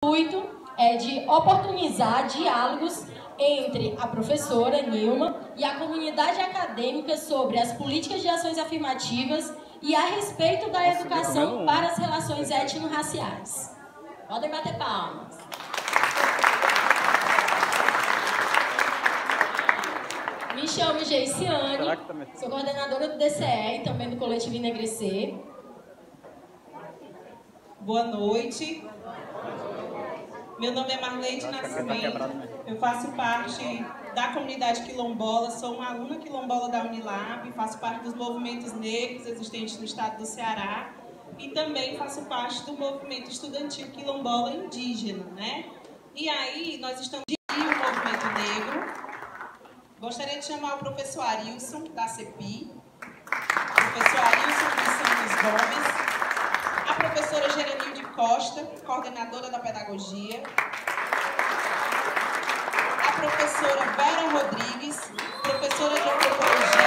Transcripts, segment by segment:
intuito é de oportunizar diálogos entre a professora Nilma e a comunidade acadêmica sobre as políticas de ações afirmativas e a respeito da educação para as relações étnico-raciais. Podem bater palmas. Me chamo Geiciane, sou coordenadora do DCE e também do Coletivo Enegrecer. Boa noite. Meu nome é Marleide Nascimento, eu faço parte da comunidade quilombola, sou uma aluna quilombola da Unilab, faço parte dos movimentos negros existentes no estado do Ceará e também faço parte do movimento estudantil quilombola indígena, né? E aí, nós estamos o movimento negro. Gostaria de chamar o professor Arilson, da CEPI, o professor Arilson dos Santos Gomes, a professora Geranilde Costa, coordenadora da pedagogia, a professora Vera Rodrigues, professora de antropologia,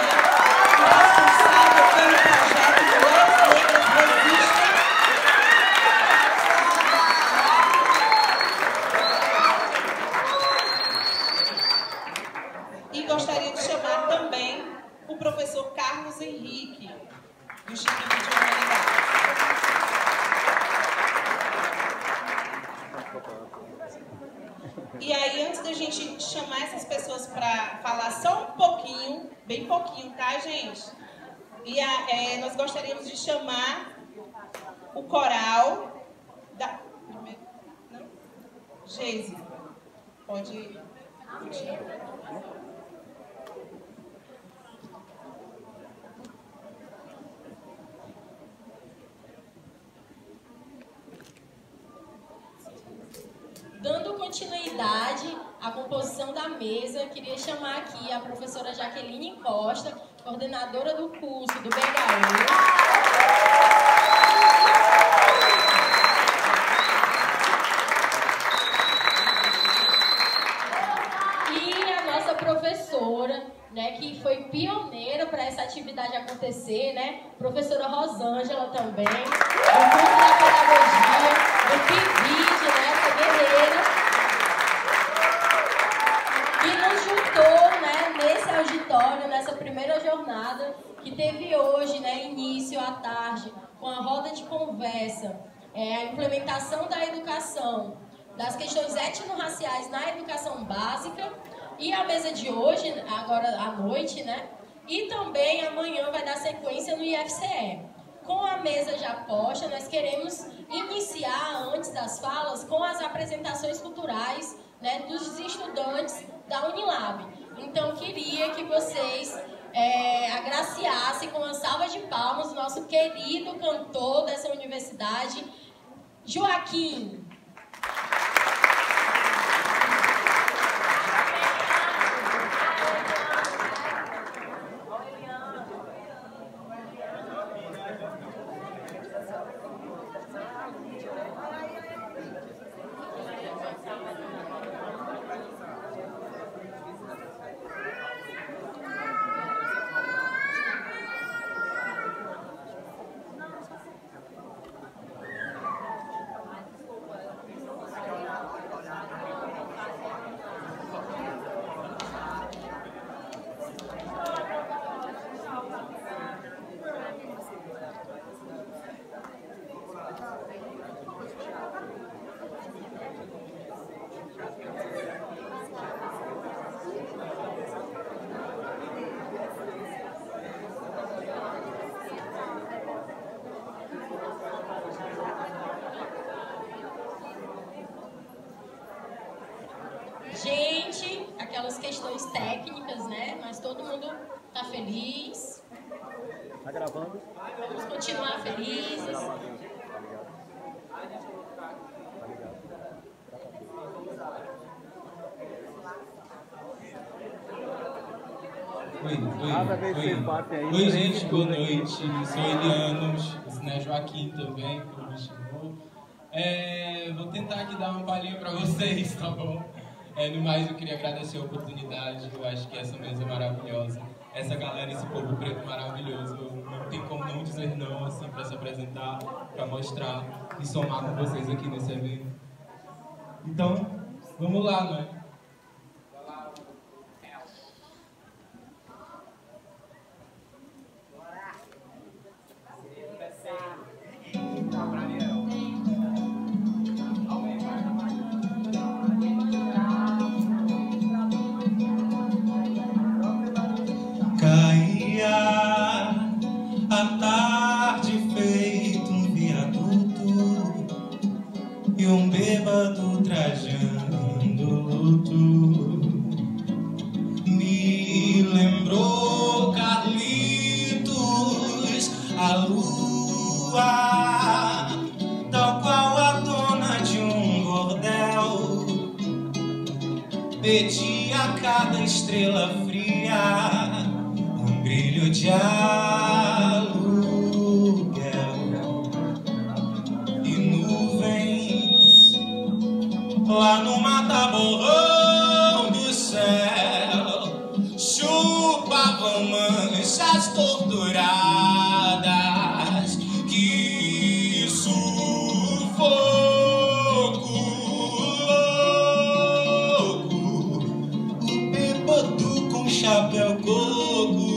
responsável pelo projeto Mulheres Negras Resistem. E gostaria de chamar também o professor Carlos Henrique, do Instituto de Humanidades. E aí, antes da gente chamar essas pessoas para falar só um pouquinho, bem pouquinho, tá, gente? E nós gostaríamos de chamar o coral da... Não? Geise, pode... Dando continuidade à composição da mesa, queria chamar aqui a professora Jaqueline Costa, coordenadora do curso do BHU. E a nossa professora, né, que foi pioneira para essa atividade acontecer, né? Professora Rosângela também, do curso da pedagogia, do PIBID, né? Essa guerreira. E nos juntou, né, nesse auditório, nessa primeira jornada, que teve hoje, né, início à tarde, com a roda de conversa, a implementação da educação, das questões étnico-raciais na educação básica, e a mesa de hoje, agora à noite, né? E também amanhã vai dar sequência no IFCE. Com a mesa já posta, nós queremos iniciar, antes das falas, com as apresentações culturais, né, dos estudantes da Unilab. Então, queria que vocês agraciassem com uma salva de palmas o nosso querido cantor dessa universidade, Joaquim. Gente, aquelas questões técnicas, né? Mas todo mundo tá feliz. Tá gravando? Vamos continuar felizes. Oi, gente, boa noite. Sou Elianos, né, Joaquim também, que me chamou. Vou tentar aqui dar uma palhinha para vocês, tá bom? No mais, eu queria agradecer a oportunidade. Eu acho que essa mesa é maravilhosa. Essa galera, esse povo preto maravilhoso. Não tem como não dizer não, assim, para se apresentar, para mostrar e somar com vocês aqui nesse evento. Então, vamos lá, não é? Caía a tarde feito um viaduto e um bêbado trajando luto. Me lembrou Carlitos, a lua, tal qual a dona de um bordel, pedia a cada estrela fria um brilho de aluguel. E nuvens lá no mata-borrão do céu chupavam manchas torturadas. Que sufoco louco, o bêbado com chapéu coco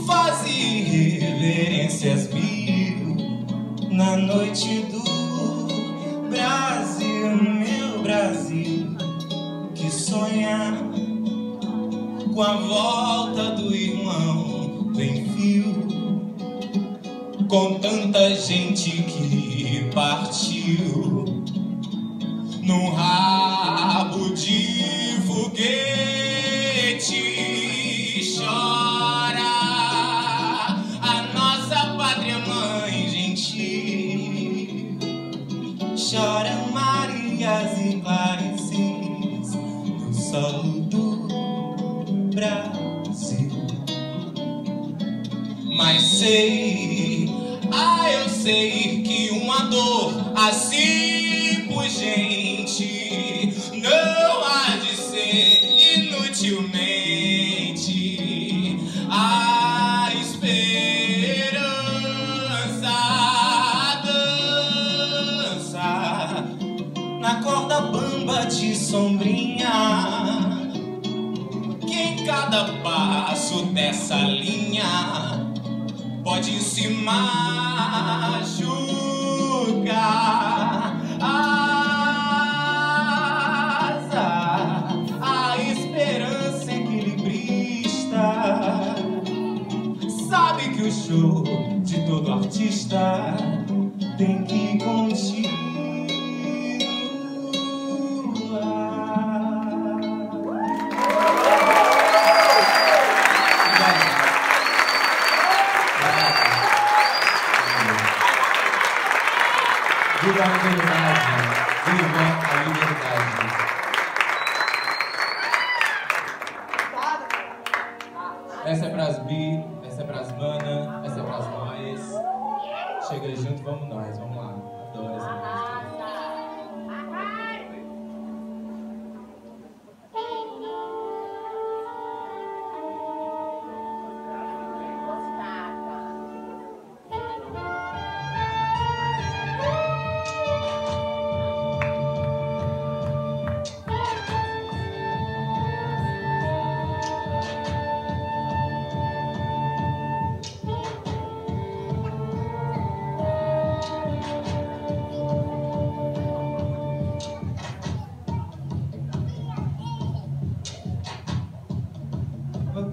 fazia reverências mil na noite do Brasil, meu Brasil, que sonha com a volta do irmão bem fio, com tanta gente que partiu num rabo de foguete. Chora a nossa pátria mãe gentil, choram Marias e Clarices no solo do Brasil. Mas sei, eu sei que uma dor assim pungente não há de ser inutilmente a esperança dança na corda bamba de sombrinha, que em cada passo dessa linha pode se machucar. A esperança equilibrista sabe que o show de todo artista tem que continuar. Viva a liberdade! Viva a liberdade! Essa é pras bi, essa é pras mana, essa é pras nós. Chega junto, vamos nós, vamos lá. Adoro essa música.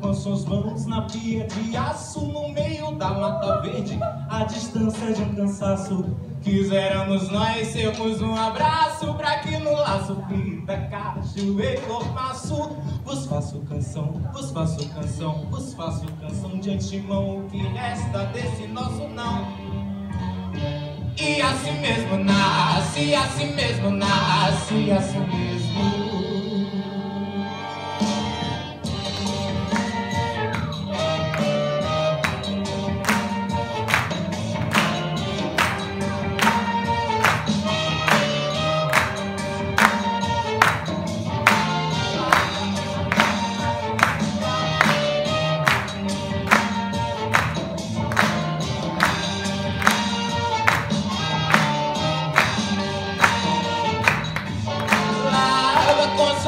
Com suas mãos na pia de aço no meio da mata verde, a distância de um cansaço. Quiséramos nós sermos um abraço pra que no laço fita, cachoeiro ou maço. Vos faço canção, vos faço canção, vos faço canção de antemão. O que resta desse nosso não? E assim mesmo nasce, assim mesmo nasce, assim mesmo.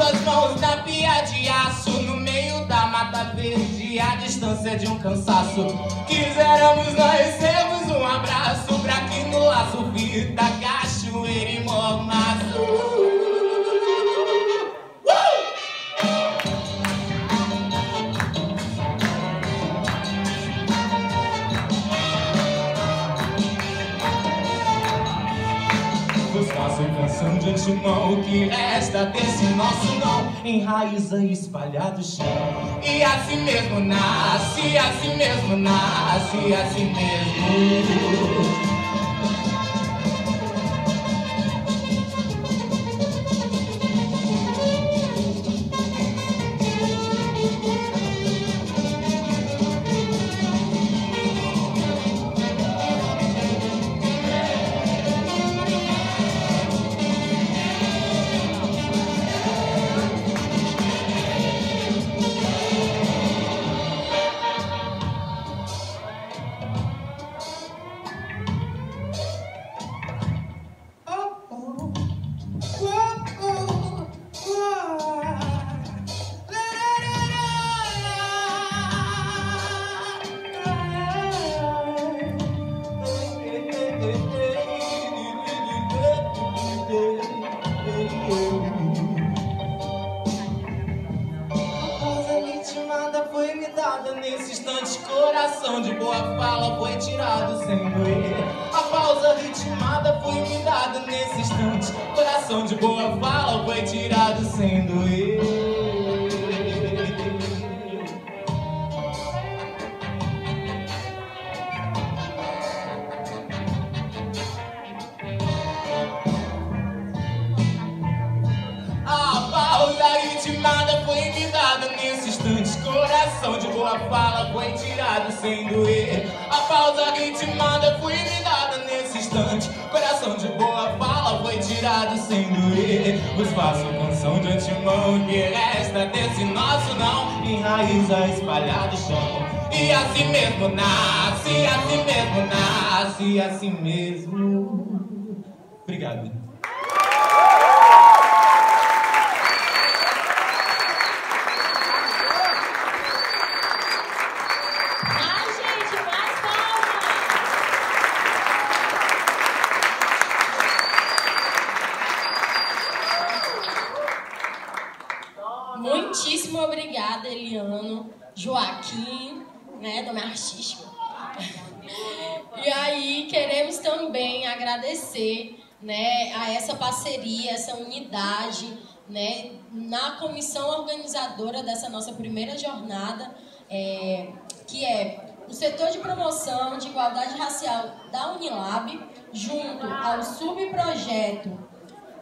suas mãos na pia de aço, no meio da mata verde, a distância de um cansaço. Quiséramos nós sermos um abraço, pra que no laço fita, cachoeira e mormaço. Faço canção de antemão, o que resta desse nosso não enraiza espalhado o chão. E assim mesmo nasce, assim mesmo nasce, assim mesmo. Nesse instante, coração de boa fala foi tirado sem doer. A pausa ritmada foi me dada nesse instante, coração de boa fala foi tirado sem doer. A pausa ritmada foi me dada nesse instante, coração de boa fala foi tirado sem doer. A pausa ritmada foi me dada nesse instante, coração de boa fala foi tirado sem doer. Vos faço canção de antemão, o que resta desse nosso não enraiza espalhado o chão. E assim mesmo nasce, assim mesmo nasce, assim mesmo. Obrigado. Muitíssimo obrigada, Eliano, Joaquim, né, nome artístico. E aí, queremos também agradecer, né, a essa parceria, essa unidade, né, na comissão organizadora dessa nossa primeira jornada, que é o setor de promoção de igualdade racial da Unilab, junto ao subprojeto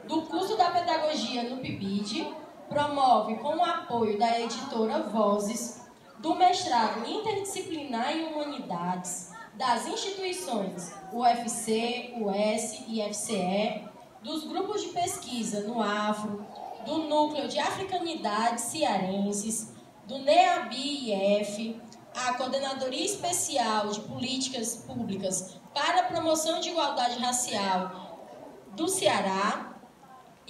do curso da pedagogia no PIBID, promove com o apoio da editora Vozes, do mestrado interdisciplinar em humanidades, das instituições UFC, US e FCE, dos grupos de pesquisa no Afro, do Núcleo de Africanidades Cearenses, do NEABI-IF, a Coordenadoria Especial de Políticas Públicas para a Promoção de Igualdade Racial do Ceará.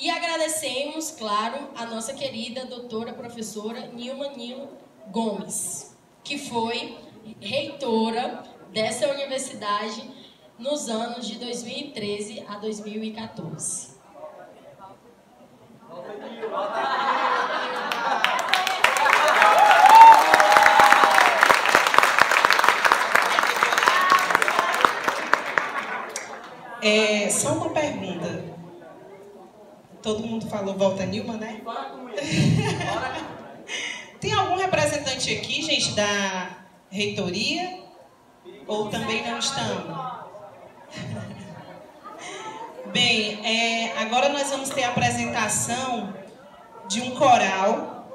E agradecemos, claro, a nossa querida doutora professora Nilma Nilo Gomes, que foi reitora dessa universidade nos anos de 2013 a 2014. Só uma pergunta. Todo mundo falou volta Nilma, né? Tem algum representante aqui, gente, da reitoria? Ou também não estão? Bem, agora nós vamos ter a apresentação de um coral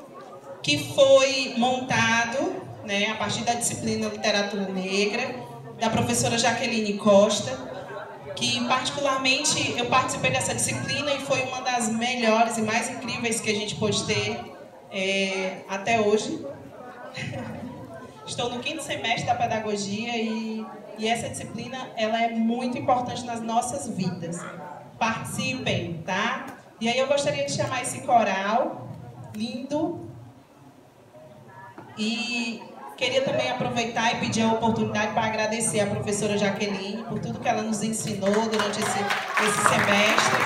que foi montado, né, a partir da disciplina Literatura Negra, da professora Jaqueline Costa, que particularmente eu participei dessa disciplina e foi uma das melhores e mais incríveis que a gente pôde ter até hoje. Estou no 5º semestre da pedagogia e essa disciplina ela é muito importante nas nossas vidas. Participem, tá? E aí eu gostaria de chamar esse coral lindo. E queria também aproveitar e pedir a oportunidade para agradecer a professora Jaqueline por tudo que ela nos ensinou durante esse semestre.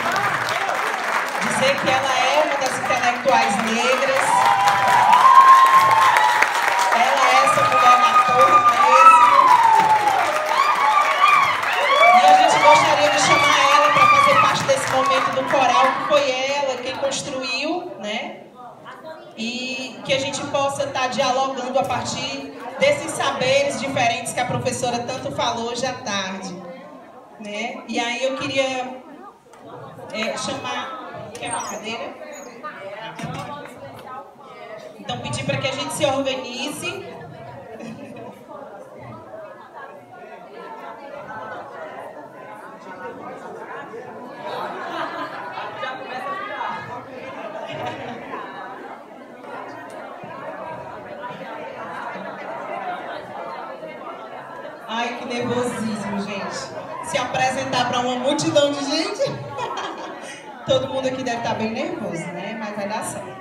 Dizer que ela é uma das intelectuais negras. Ela é essa mulher na torre mesmo. E a gente gostaria de chamar ela para fazer parte desse momento do coral, que foi ela quem construiu, né? E que a gente possa estar dialogando a partir desses saberes diferentes que a professora tanto falou hoje à tarde, né? E aí eu queria chamar... Quer uma cadeira? Então pedir para que a gente se organize. Ai, que nervosíssimo, gente. Se apresentar para uma multidão de gente. Todo mundo aqui deve estar bem nervoso, né? Mas vai dar certo.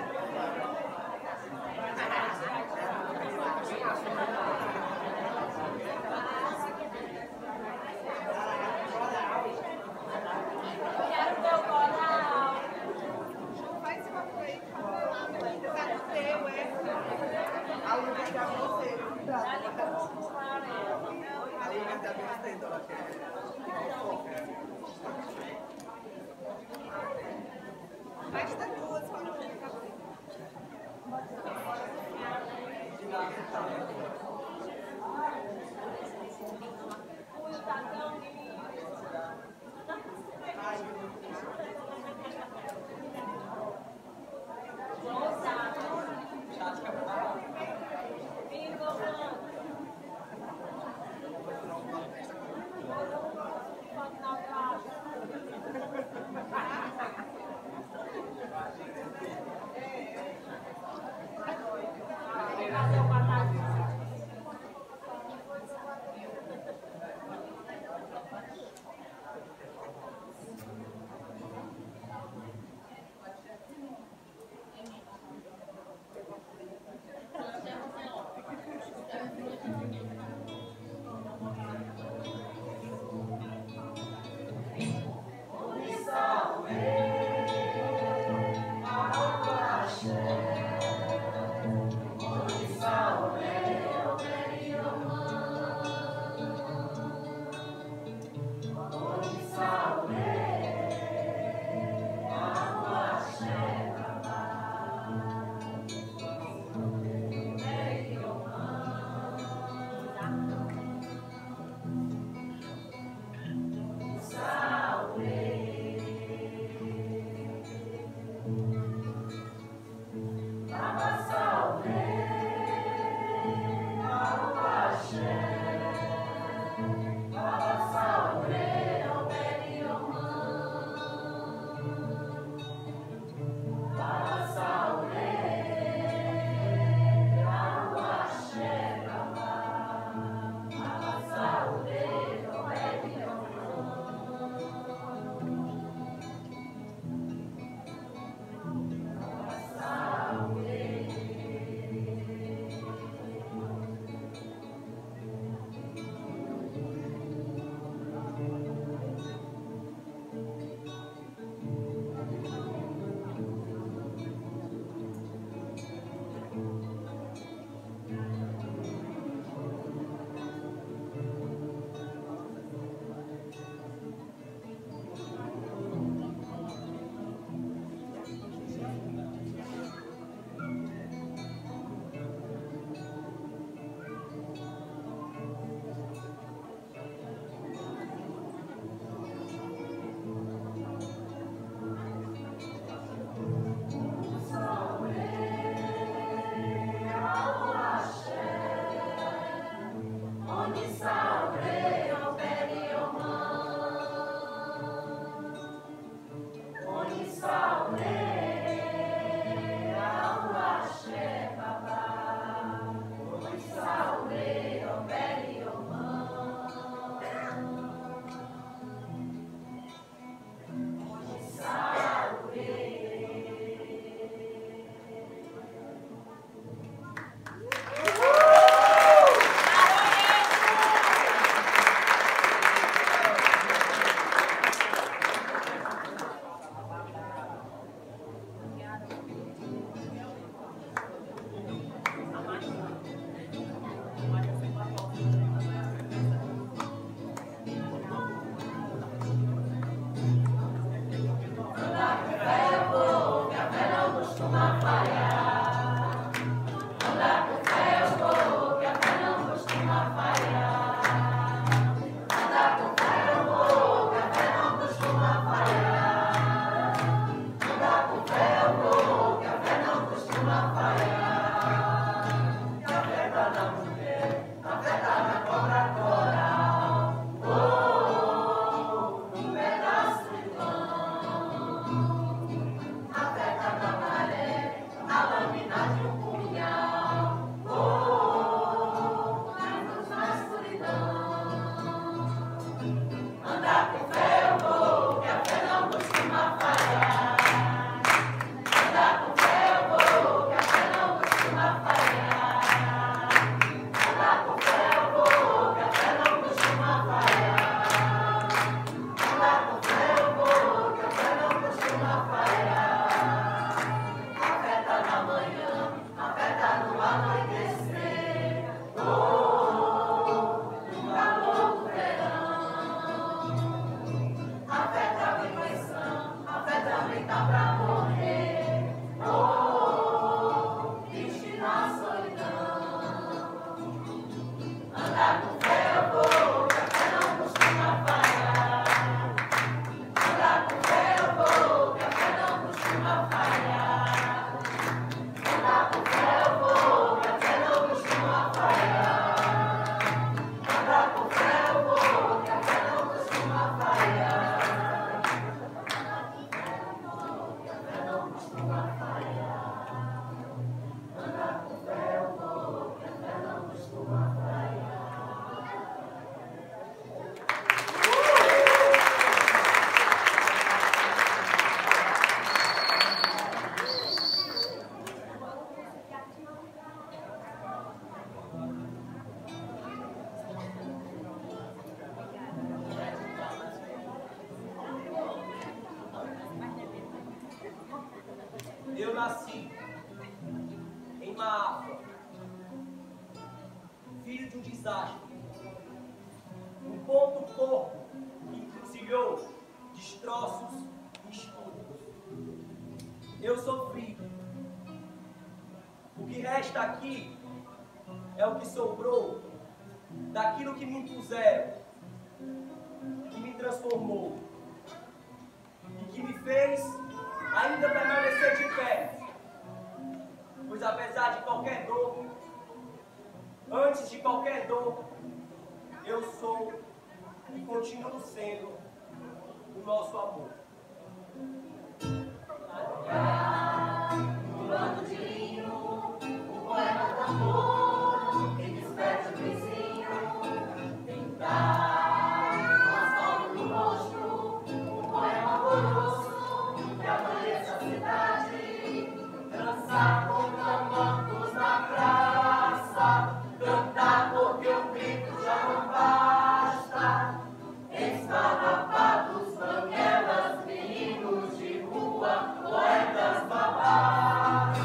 Eu nasci em Maafra, filho de um desastre, um ponto corpo que encruzilhou destroços e estudos. Eu sofri. O que resta aqui é o que sobrou daquilo que me impuseram, que me transformou e que me fez ainda permanecer de pé, pois apesar de qualquer dor, antes de qualquer dor, eu sou e continuo sendo o nosso amor. Um bando de linho, um poema tambor, que desperte o vizinho, pintar um asfalto no rosto, um poema amoroso, que amanheça a cidade, dançar com tamancos na praça, cantar porque o grito já não basta, esfarrapados, banguelas, meninos de rua, poetas babás,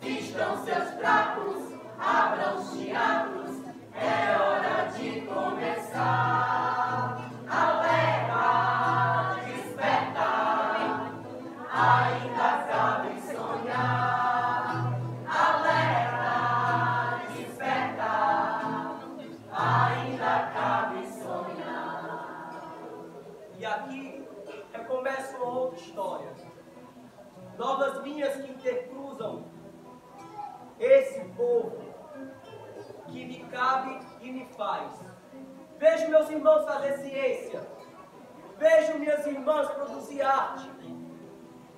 vistam seus trapos, abram os teatros, é hora de começar. Alerta, desperta, ainda cabe sonhar. Alerta, desperta, ainda cabe sonhar. E aqui recomeça uma outra história. Novas linhas que intercruzam esse povo que me cabe e me faz. Vejo meus irmãos fazer ciência. Vejo minhas irmãs produzir arte.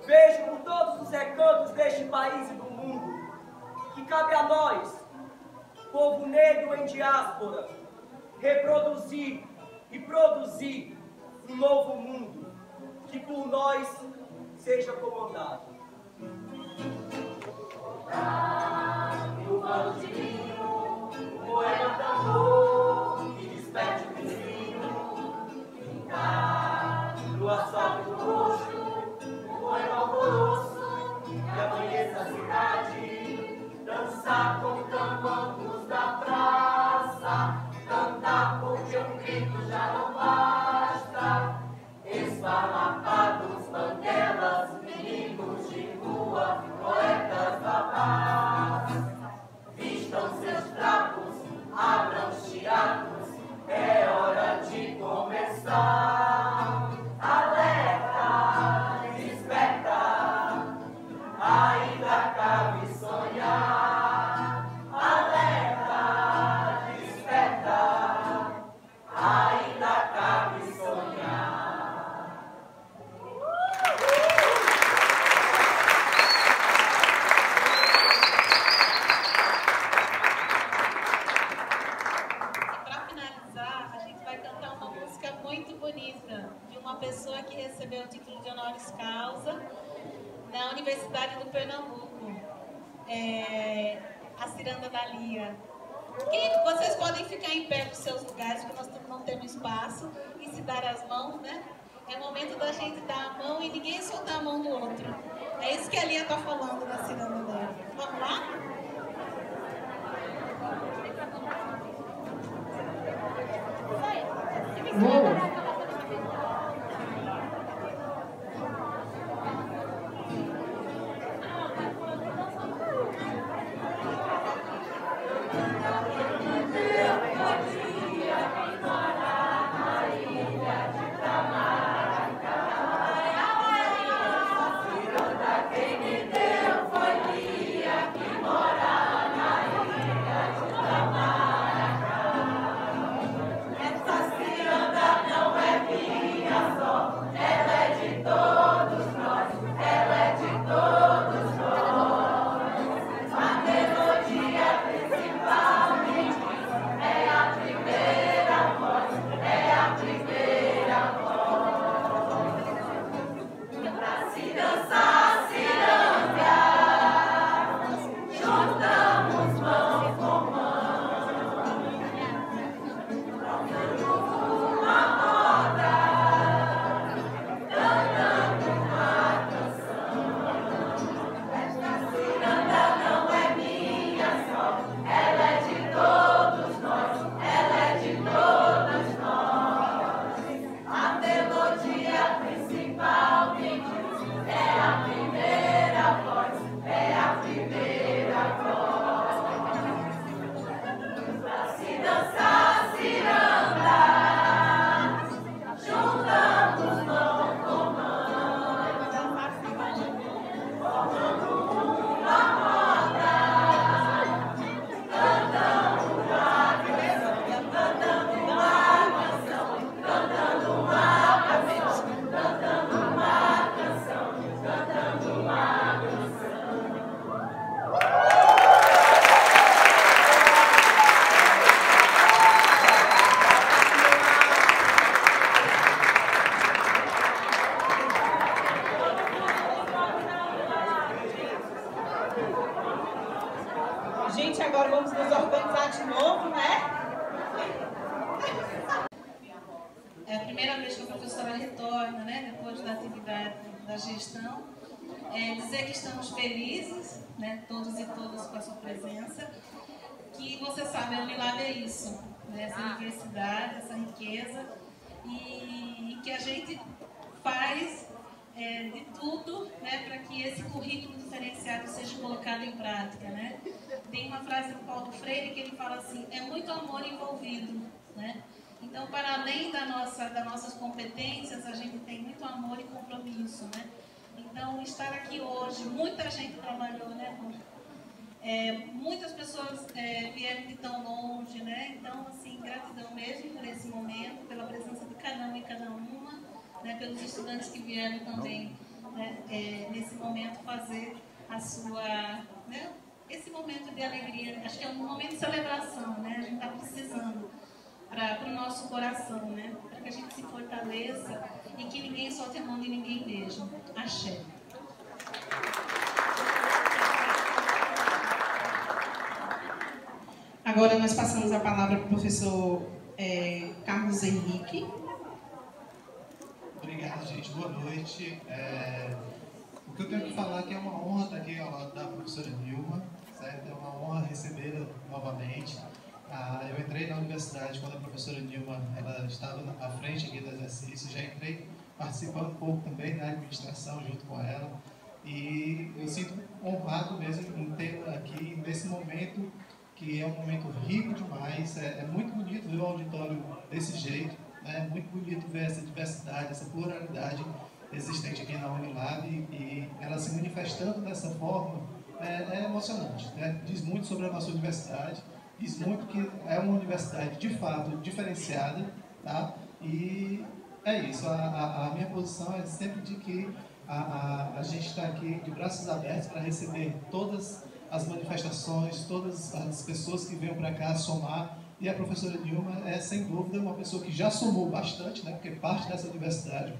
Vejo por todos os recantos deste país e do mundo que cabe a nós, povo negro em diáspora, reproduzir e produzir um novo mundo que por nós seja comandado. Um bando de linho, um poema tambor, que desperte o vizinho, pintar no asfalto do rosto, um poema amoroso, que amanheça a cidade, dançar com tamancos da praça, cantar porque um grito já não basta, esfarrapados, banguelas, meninos de rua, poetas babás, vistam seus trapos, abram os teatros, é hora de começar. Alerta, desperta, ainda cabe sonhar. Alerta, desperta, ainda cabe sonhar. Para finalizar, a gente vai cantar uma música muito bonita de uma pessoa que recebeu o título de honoris causa na Universidade do Pernambuco, a Ciranda da Lia. Vocês podem ficar em pé dos seus lugares, porque nós não temos espaço, e se dar as mãos, né? É momento da gente dar a mão e ninguém soltar a mão do outro. É isso que a Lia está falando na ciranda dela. Vamos lá? agora vamos nos organizar de novo, né? É a primeira vez que a professora retorna, né, depois da atividade da gestão. Dizer que estamos felizes, né, todos e todas com a sua presença, que você sabe, a Unilab é isso, né, essa diversidade, essa riqueza, e que a gente faz de tudo, né, para que esse currículo diferenciado seja colocado em prática, né. Tem uma frase do Paulo Freire que ele fala assim: é muito amor envolvido, né. Então, para além das nossas competências, a gente tem muito amor e compromisso, né. Então, estar aqui hoje, muita gente trabalhou, né, muitas pessoas vieram de tão longe, né, então, assim, gratidão mesmo por esse momento, pela presença de cada um e cada uma, né, pelos estudantes que vieram também, né, nesse momento fazer a sua, né, esse momento de alegria. Acho que é um momento de celebração, né, a gente está precisando para o nosso coração, né, para que a gente se fortaleça e que ninguém solte a mão de ninguém mesmo. Axé. Agora nós passamos a palavra para o professor Carlos Henrique. Obrigado, gente. Boa noite. O que eu tenho que falar aqui é uma honra estar aqui ao lado da professora Nilma, certo? É uma honra recebê-la novamente. Eu entrei na universidade quando a professora Nilma ela estava à frente aqui do exercício, já entrei participando um pouco também da administração junto com ela, e eu sinto honrado mesmo em tê-la aqui nesse momento, que é um momento rico demais. É muito bonito ver o auditório desse jeito, né? É muito bonito ver essa diversidade, essa pluralidade existente aqui na Unilab, e ela se manifestando dessa forma é emocionante, né? Diz muito sobre a nossa universidade, diz muito que é uma universidade de fato diferenciada, tá? E é isso, a minha posição é sempre de que a gente está aqui de braços abertos para receber todas as manifestações, todas as pessoas que venham para cá somar, e a professora Nilma é sem dúvida uma pessoa que já somou bastante, né? Porque parte dessa universidade,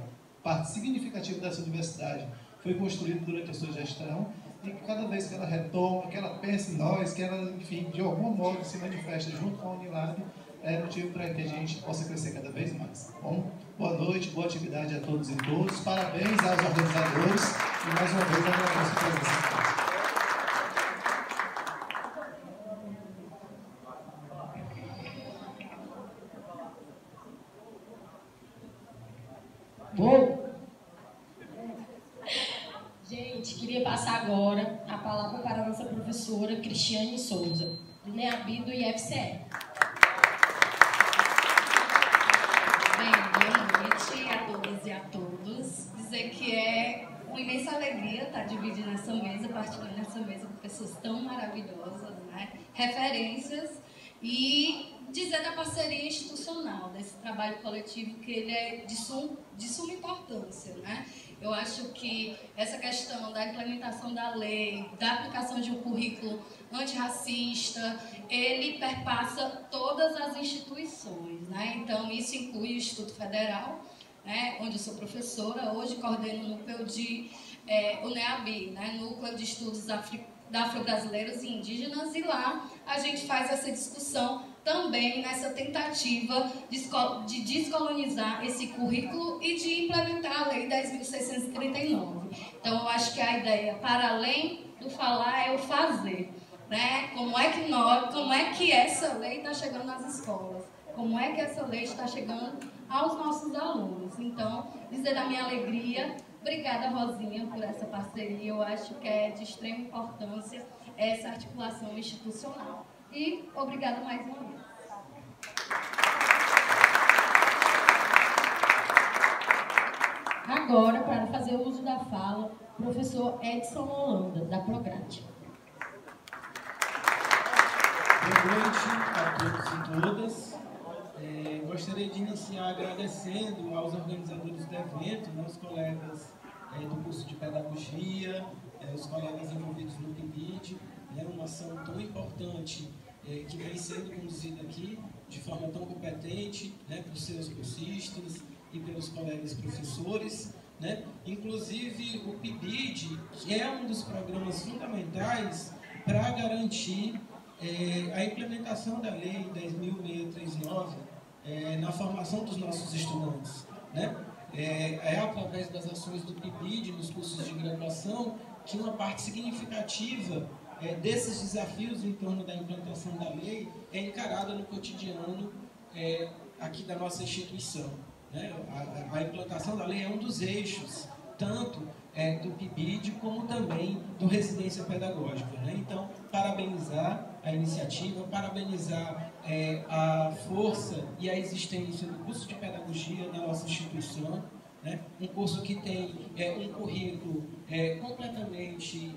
parte significativa dessa universidade foi construída durante a sua gestão, e cada vez que ela retoma, que ela pensa em nós, que ela, enfim, de algum modo se manifesta junto com a Unilab, é motivo para que a gente possa crescer cada vez mais. Bom, boa noite, boa atividade a todos e todas, parabéns aos organizadores, e mais uma vez agradeço a presença. Gente, queria passar agora a palavra para a nossa professora Cristiane Souza, do NEABI do IFCE. Bem, boa noite a todas e a todos. Dizer que é uma imensa alegria estar dividindo essa mesa, partilhando essa mesa com pessoas tão maravilhosas, né? Referências, e dizer da parceria institucional, desse trabalho coletivo, que ele é de suma importância, né? Eu acho que essa questão da implementação da lei, da aplicação de um currículo antirracista, ele perpassa todas as instituições, né? Então, isso inclui o Instituto Federal, né, onde eu sou professora, hoje coordeno o núcleo de o NEABI, né, Núcleo de Estudos Afro-Brasileiros e Indígenas, e lá a gente faz essa discussão também nessa tentativa de descolonizar esse currículo e de implementar a Lei 10.639. Então, eu acho que a ideia, para além do falar, é o fazer, né? Como é que essa lei está chegando nas escolas? Como é que essa lei está chegando aos nossos alunos? Então, dizer da minha alegria, obrigada, Rosinha, por essa parceria. Eu acho que é de extrema importância essa articulação institucional. E obrigada mais uma vez. Agora, para fazer uso da fala, o professor Edson Holanda, da Prograde. Boa noite a todos e todas. Gostaria de iniciar agradecendo aos organizadores do evento, meus colegas do curso de Pedagogia, os colegas envolvidos no PIBID, uma ação tão importante que vem sendo conduzida aqui de forma tão competente, pelos seus cursistas e pelos colegas professores, inclusive o PIBID, que é um dos programas fundamentais para garantir a implementação da Lei 10.639 na formação dos nossos estudantes, né? É através das ações do PIBID nos cursos de graduação que uma parte significativa desses desafios em torno da implantação da lei é encarada no cotidiano aqui da nossa instituição, né? A implantação da lei é um dos eixos, tanto do PIBID como também do Residência Pedagógica, né? Então, parabenizar a iniciativa, parabenizar a força e a existência do curso de Pedagogia na nossa instituição, né? Um curso que tem um currículo completamente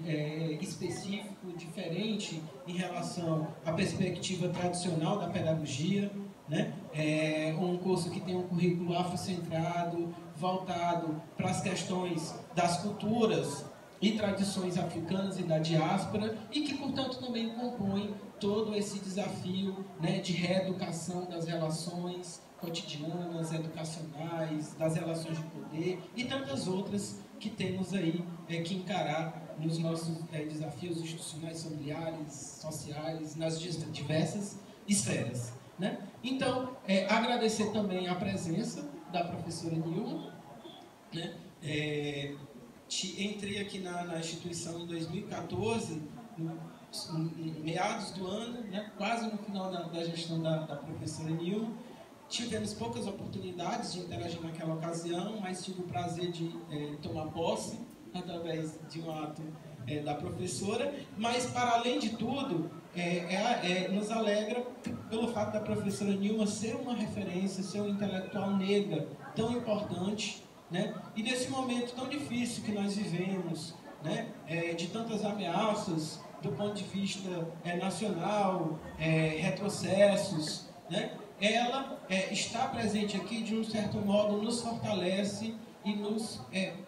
específico, diferente em relação à perspectiva tradicional da pedagogia, né? Um curso que tem um currículo afrocentrado, voltado para as questões das culturas e tradições africanas e da diáspora, e que, portanto, também compõe todo esse desafio, né, de reeducação das relações cotidianas, educacionais, das relações de poder e tantas outras que temos aí que encarar nos nossos desafios institucionais, familiares, sociais, nas diversas esferas, né? Então, agradecer também a presença da professora Nilma, né? Entrei aqui na instituição em 2014, meados do ano, né? Quase no final da gestão da professora Nilma. Tivemos poucas oportunidades de interagir naquela ocasião, mas tive o prazer de tomar posse através de um ato da professora. Mas, para além de tudo, nos alegra pelo fato da professora Nilma ser uma referência, ser uma intelectual negra tão importante, né? E nesse momento tão difícil que nós vivemos, né? De tantas ameaças do ponto de vista nacional, retrocessos, né? Ela está presente aqui, de um certo modo, nos fortalece e nos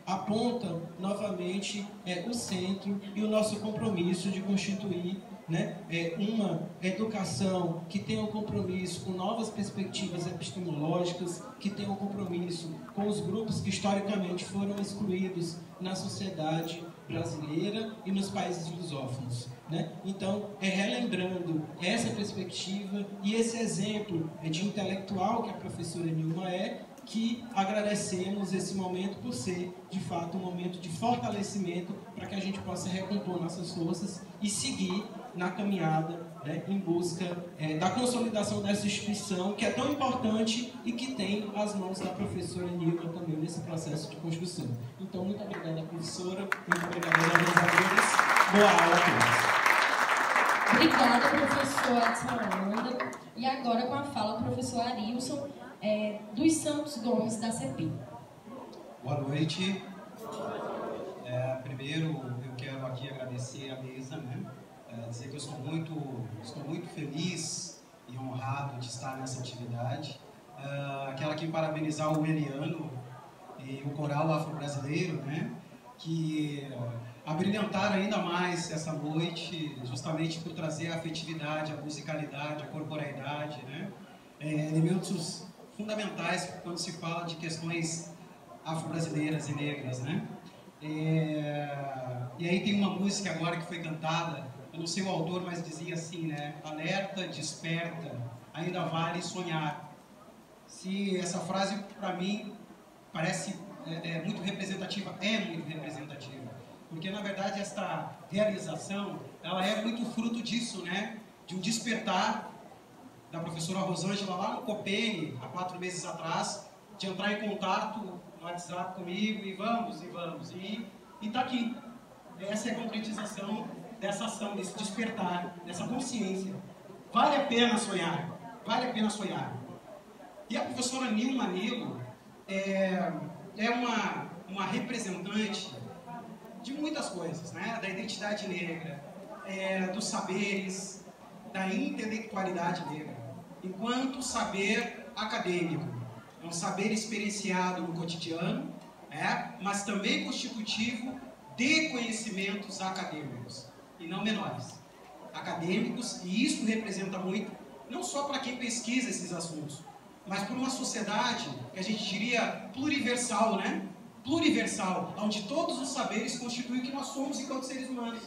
aponta novamente o centro e o nosso compromisso de constituir, né, uma educação que tenha um compromisso com novas perspectivas epistemológicas, que tenha um compromisso com os grupos que historicamente foram excluídos na sociedade brasileira e nos países lusófonos, né? Então, relembrando essa perspectiva e esse exemplo de intelectual que a professora Nilma que agradecemos esse momento por ser, de fato, um momento de fortalecimento para que a gente possa recompor nossas forças e seguir na caminhada, né, em busca da consolidação dessa instituição que é tão importante e que tem as mãos da professora Nilma também nesse processo de construção. Então, muito obrigada, professora, muito obrigada, organizadores. Boa aula a todos. Obrigada, professor Edson Holanda. E agora, com a fala, o professor Arilson dos Santos Gomes, da CEPI. Boa noite. Primeiro, eu quero aqui agradecer a mesa, né? Dizer que eu estou muito feliz e honrado de estar nessa atividade. Quero aqui parabenizar o Eliano e o Coral Afro-Brasileiro, né? Que abrilhantaram ainda mais essa noite, justamente por trazer a afetividade, a musicalidade, a corporeidade, né? Elementos fundamentais quando se fala de questões afro-brasileiras e negras, né? E aí tem uma música agora que foi cantada, eu não sei o autor, mas dizia assim, né? Alerta, desperta, ainda vale sonhar. Se essa frase, para mim, parece muito representativa, é muito representativa. Porque, na verdade, esta realização, ela é muito fruto disso, né? De um despertar da professora Rosângela lá no Copene, há 4 meses atrás, de entrar em contato no WhatsApp comigo e vamos. E está aqui. Essa é a concretização dessa ação, desse despertar, dessa consciência. Vale a pena sonhar. Vale a pena sonhar. E a professora Nilma Nilo é uma representante de muitas coisas, né? Da identidade negra, dos saberes, da intelectualidade negra, enquanto saber acadêmico. É um saber experienciado no cotidiano, mas também constitutivo de conhecimentos acadêmicos, e não menores. Acadêmicos, e isso representa muito, não só para quem pesquisa esses assuntos, mas por uma sociedade que a gente diria pluriversal, né? Pluriversal, onde todos os saberes constituem o que nós somos enquanto seres humanos.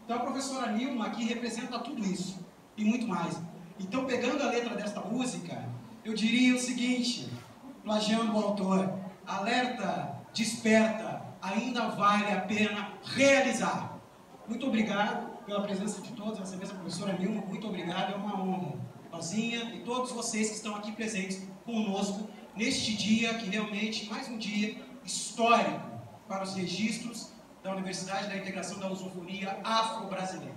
Então a professora Nilma aqui representa tudo isso. e muito mais. Então, pegando a letra desta música, eu diria o seguinte, plagiando o autor: alerta, desperta, ainda vale a pena realizar. Muito obrigado pela presença de todos, essa mesma professora Nilma, muito obrigado, é uma honra. Rosinha e todos vocês que estão aqui presentes conosco neste dia, que realmente, mais um dia histórico para os registros da Universidade da Integração da Lusofonia Afro-Brasileira.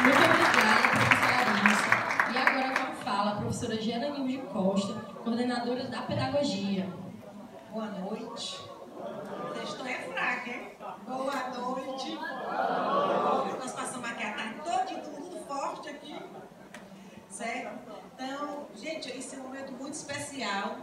Muito obrigada, professora Larissa. E agora com a fala, a professora Giana Nilde Costa, coordenadora da Pedagogia. Boa noite. Vocês estão fracos, hein? Boa noite. Nós passamos aqui a tarde toda, tudo forte aqui. Certo? Então, gente, esse é um momento muito especial.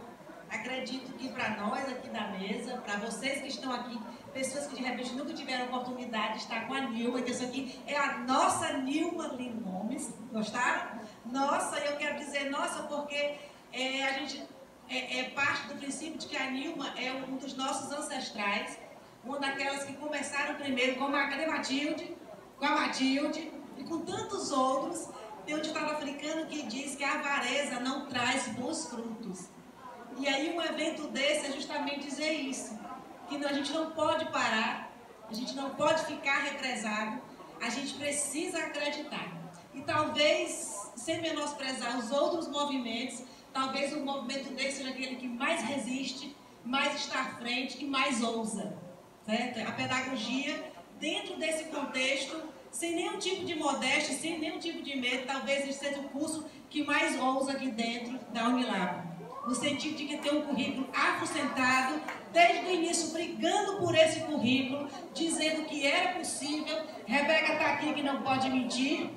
Acredito que para nós aqui da mesa, para vocês que estão aqui, pessoas que de repente nunca tiveram oportunidade de estar com a Nilma, que isso aqui é a nossa Nilma Linomes. Gostaram? Nossa, eu quero dizer nossa porque a gente é parte do princípio de que a Nilma é um dos nossos ancestrais, uma daquelas que começaram primeiro com a Matilde, e com tantos outros. Tem um ditado africano que diz que a avareza não traz bons frutos. E aí um evento desse é justamente dizer isso, que a gente não pode parar, a gente não pode ficar represado, a gente precisa acreditar. E talvez, sem menosprezar os outros movimentos, talvez o movimento desse seja aquele que mais resiste, mais está à frente e mais ousa. Certo? A pedagogia, dentro desse contexto, sem nenhum tipo de modéstia, sem nenhum tipo de medo, talvez esse seja o curso que mais ousa aqui dentro da Unilab. No sentido de que tem um currículo afrocentrado, desde o início brigando por esse currículo, dizendo que era possível. Rebeca está aqui que não pode mentir.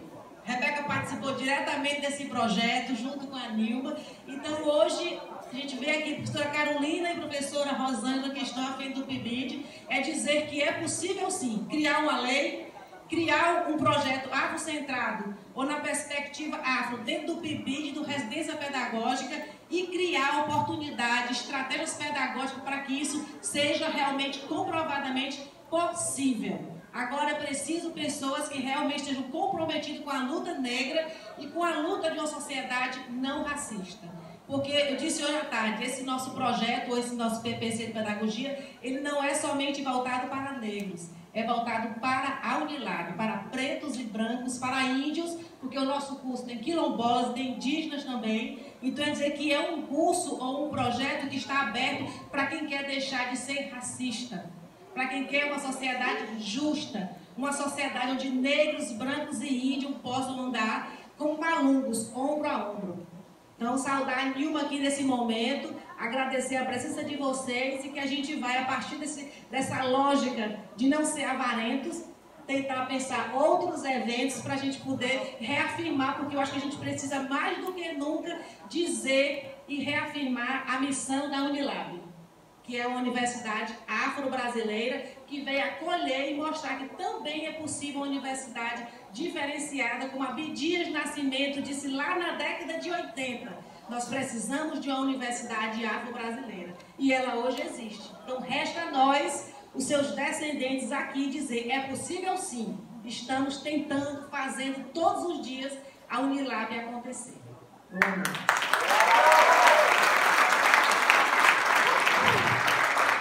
Rebeca participou diretamente desse projeto, junto com a Nilma. Então hoje, a gente vê aqui a professora Carolina e a professora Rosângela, que estão à frente do PIBID, é dizer que é possível sim criar uma lei, criar um projeto afrocentrado, ou na perspectiva afro, dentro do PIBID, do Residência Pedagógica, e criar oportunidades, estratégias pedagógicas para que isso seja realmente, comprovadamente possível. Agora é preciso pessoas que realmente estejam comprometidas com a luta negra e com a luta de uma sociedade não racista. Porque eu disse hoje à tarde, esse nosso projeto, ou esse nosso PPC de pedagogia, ele não é somente voltado para negros, é voltado para a Unilab, para pretos e brancos, para índios, porque o nosso curso tem quilombolas, tem indígenas também. Então é dizer que é um curso ou um projeto que está aberto para quem quer deixar de ser racista, para quem quer uma sociedade justa, uma sociedade onde negros, brancos e índios possam andar como malungos, ombro a ombro. Então, saudar a Nilma aqui nesse momento, agradecer a presença de vocês e que a gente vai, a partir dessa lógica de não ser avarentos, tentar pensar outros eventos para a gente poder reafirmar, porque eu acho que a gente precisa mais do que nunca dizer e reafirmar a missão da Unilab, que é uma universidade afro-brasileira que veio acolher e mostrar que também é possível uma universidade diferenciada, como a Abdias Nascimento disse lá na década de 80. Nós precisamos de uma universidade afro-brasileira. E ela hoje existe. Então resta a nós, os seus descendentes aqui, dizer, é possível sim. Estamos tentando, fazendo todos os dias a Unilab acontecer.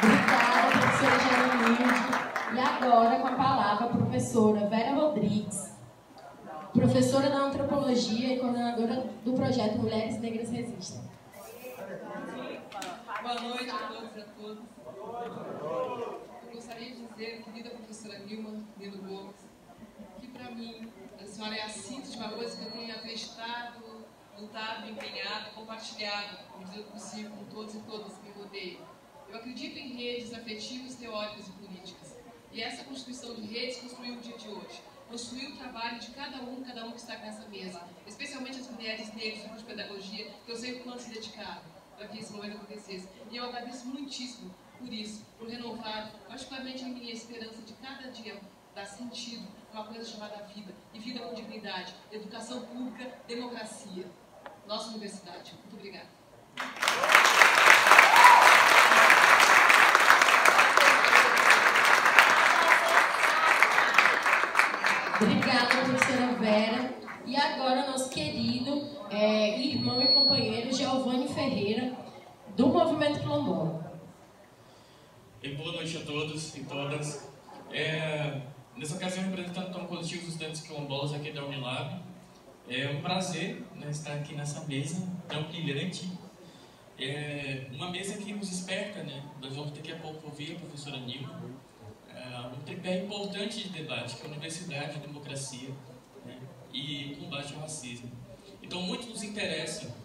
Obrigada, professora Geronilde. E agora, com a palavra, a professora Vera Rodrigues, professora da Antropologia e coordenadora do projeto Mulheres Negras Resistem. Boa noite a todos e a todas. Eu gostaria de dizer, querida professora Nilma Gomes, que para mim a senhora é a síntese de uma coisa que eu tenho acreditado, lutado, empenhado, compartilhado, na medida do possível, com todos e todas que me rodeiam. Eu acredito em redes afetivas, teóricas e políticas. E essa constituição de redes construiu o dia de hoje. Construiu o trabalho de cada um que está nessa mesa. Especialmente as mulheres negras do curso de pedagogia, que eu sei o quanto se dedicaram para que esse momento acontecesse. E eu agradeço muitíssimo por isso, por renovar, particularmente a minha esperança de cada dia dar sentido a uma coisa chamada vida. E vida com dignidade, educação pública, democracia. Nossa universidade. Muito obrigada. quilombola. Boa noite a todos e todas. Nessa ocasião, representando então, o coletivo dos estudantes quilombolas aqui da Unilab, é um prazer, né, estar aqui nessa mesa tão brilhante. Uma mesa que nos desperta, né? Nós vamos daqui a pouco ouvir a professora Nilma, um tripé importante de debate, que é a universidade, a democracia, né, e o combate ao racismo. Então, muito nos interessa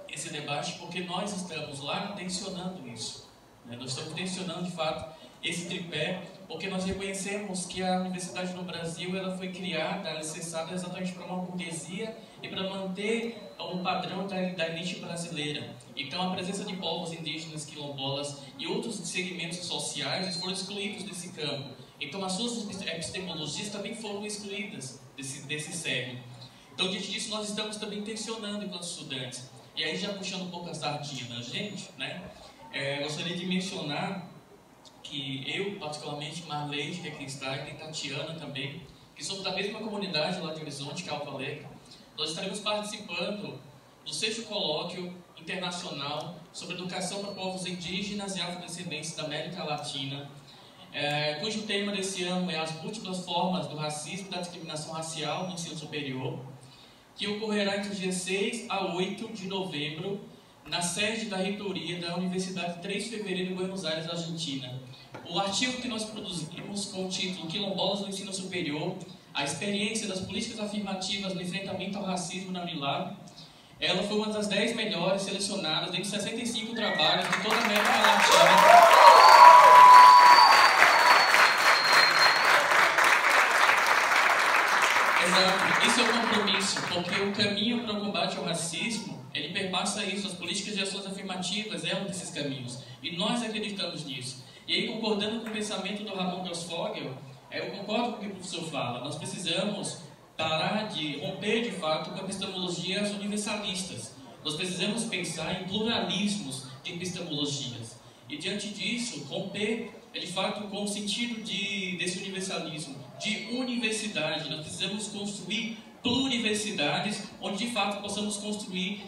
esse debate porque nós estamos lá tensionando isso. Nós estamos tensionando, de fato, esse tripé, porque nós reconhecemos que a universidade no Brasil ela foi criada, alicerçada exatamente para uma burguesia e para manter o padrão da elite brasileira. Então, a presença de povos indígenas, quilombolas e outros segmentos sociais foram excluídos desse campo. Então, as suas epistemologias também foram excluídas desse cerne. Então, diante disso, nós estamos também tensionando enquanto estudantes. E aí, já puxando um pouco a sardinha da gente, né? Gostaria de mencionar que eu, particularmente, Marleide, que aqui está, e tem Tatiana também, que somos da mesma comunidade lá de Horizonte, que é Alto Alegre, nós estaremos participando do 6º Colóquio Internacional sobre Educação para Povos Indígenas e Afrodescendentes da América Latina, cujo tema desse ano é as múltiplas formas do racismo e da discriminação racial no ensino superior, que ocorrerá entre os dias 6 a 8 de novembro, na sede da reitoria da Universidade 3 de Fevereiro em Buenos Aires, Argentina. O artigo que nós produzimos com o título Quilombolas no Ensino Superior, a experiência das políticas afirmativas no enfrentamento ao racismo na Unilab, ela foi uma das 10 melhores selecionadas dentre 65 trabalhos de toda a América Latina. Exato, isso é um compromisso, porque o caminho para o combate ao racismo ele perpassa isso, as políticas de ações afirmativas é um desses caminhos. E nós acreditamos nisso. E aí, concordando com o pensamento do Ramon Grossfogel, eu concordo com o que o professor fala. Nós precisamos parar de romper, de fato, com epistemologias universalistas. Nós precisamos pensar em pluralismos de epistemologias. E, diante disso, romper, de fato, com o sentido desse universalismo, de universidade. Nós precisamos construir pluriversidades, onde, de fato, possamos construir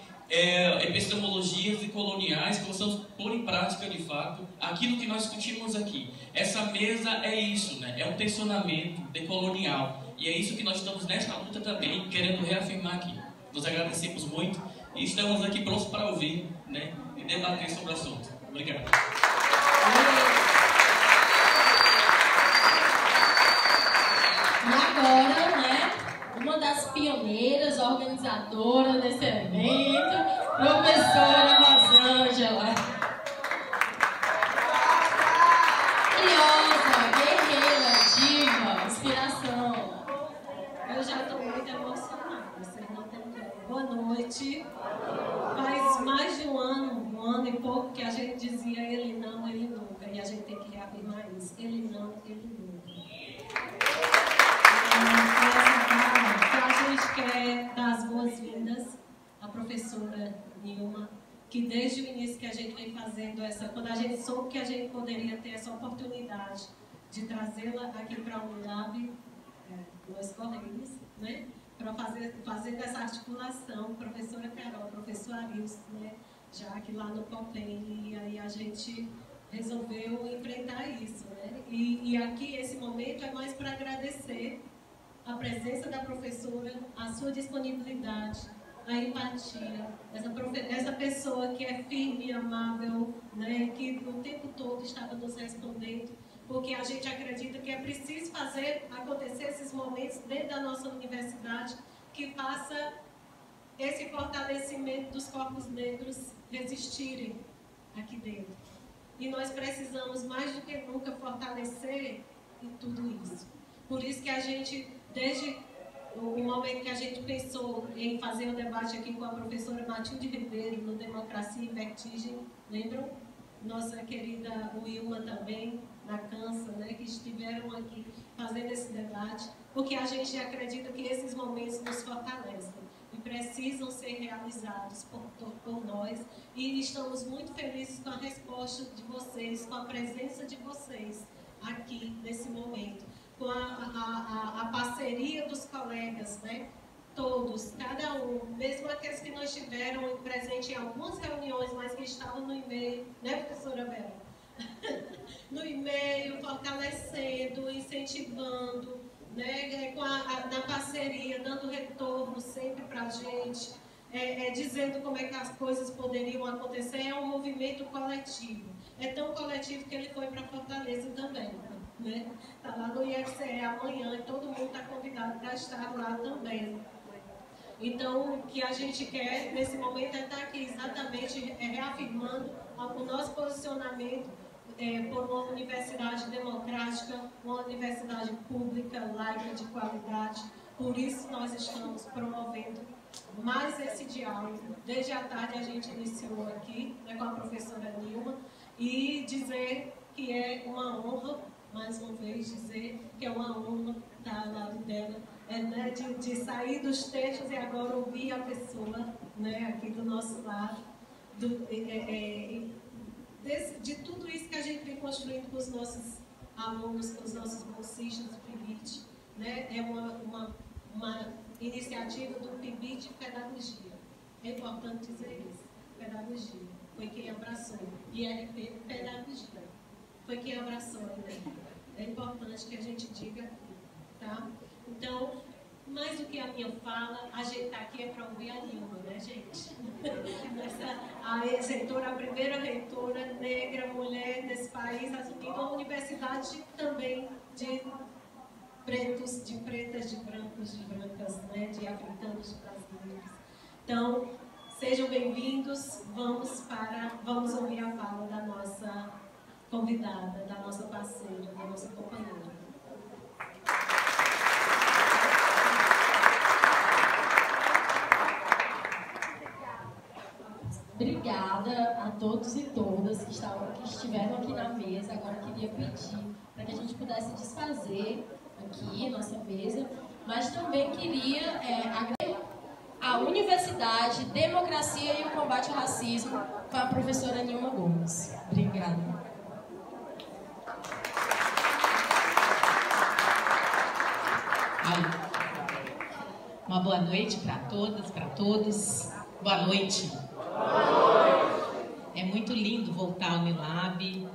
epistemologias coloniais que possamos pôr em prática de fato aquilo que nós discutimos aqui. Essa mesa é isso, né? É um tensionamento decolonial e é isso que nós estamos nesta luta também querendo reafirmar aqui. Nós agradecemos muito e estamos aqui prontos para ouvir, né, e debater sobre o assunto. Obrigado. E agora, né, uma das pioneiras, organizadoras desse evento, professora Rosângela. Curiosa, guerreira, diva, inspiração. Eu já estou muito emocionada, vocês não têm ideia. Boa noite. Faz mais de um ano e pouco que a gente dizia ele não, ele nunca. E a gente tem que reafirmar isso. Ele não, ele nunca. A gente quer dar as boas-vindas à professora Nilma, que desde o início que a gente vem fazendo quando a gente soube que a gente poderia ter essa oportunidade de trazê-la aqui para a Unilab, nós corremos, né, para fazer essa articulação, professora Carol, professor Arilson, né, já que lá no COPEN, e aí a gente resolveu enfrentar isso, né, e aqui esse momento é mais para agradecer a presença da professora, a sua disponibilidade, a empatia, essa pessoa que é firme e amável, né, que o tempo todo estava nos respondendo, porque a gente acredita que é preciso fazer acontecer esses momentos dentro da nossa universidade, que faça esse fortalecimento dos corpos negros resistirem aqui dentro. E nós precisamos mais do que nunca fortalecer em tudo isso. Por isso que a gente, desde o momento que a gente pensou em fazer o debate aqui com a professora Matilde Ribeiro, no Democracia e Vertigem, lembram? Nossa querida Wilma também, na Cansa, né, que estiveram aqui fazendo esse debate, porque a gente acredita que esses momentos nos fortalecem e precisam ser realizados por nós, e estamos muito felizes com a resposta de vocês, com a presença de vocês aqui nesse momento, com a parceria dos colegas, né, todos, cada um, mesmo aqueles que não estiveram presentes em algumas reuniões, mas que estavam no e-mail, né, professora Vera? No e-mail, fortalecendo, incentivando, né, na parceria, dando retorno sempre para a gente, dizendo como é que as coisas poderiam acontecer. É um movimento coletivo. É tão coletivo que ele foi para Fortaleza também. Né? Está lá no IFCE amanhã e todo mundo está convidado para estar lá também. Então, o que a gente quer nesse momento é estar aqui exatamente reafirmando o nosso posicionamento por uma universidade democrática, uma universidade pública, laica, de qualidade. Por isso nós estamos promovendo mais esse diálogo. Desde a tarde a gente iniciou aqui, né, com a professora Nilma, e dizer que é uma honra, mais uma vez dizer que é uma honra estar ao lado dela, né, de sair dos textos e agora ouvir a pessoa, né, aqui do nosso lado, de tudo isso que a gente vem construindo com os nossos alunos, com os nossos bolsistas do PIBIT, né? É uma iniciativa do PIBIT Pedagogia. É importante dizer isso. Pedagogia. Foi quem abraçou. IRP Pedagogia. Foi quem abraçou, né? É importante que a gente diga aqui, tá? Então, mais do que a minha fala, a gente está aqui para ouvir a língua, né, gente? A primeira reitora negra, mulher desse país, assumindo uma universidade também de pretos, de pretas, de brancos, de brancas, né, de africanos, de brasileiros. Então, sejam bem-vindos, vamos ouvir a fala da nossa convidada, da nossa parceira, da nossa companheira. Obrigada a todos e todas que estiveram aqui na mesa. Agora eu queria pedir para que a gente pudesse desfazer aqui a nossa mesa, mas também queria agradecer a Universidade, Democracia e o Combate ao Racismo com a professora Nilma Gomes. Obrigada. Uma boa noite para todas, para todos. Boa noite. É muito lindo voltar ao Unilab, em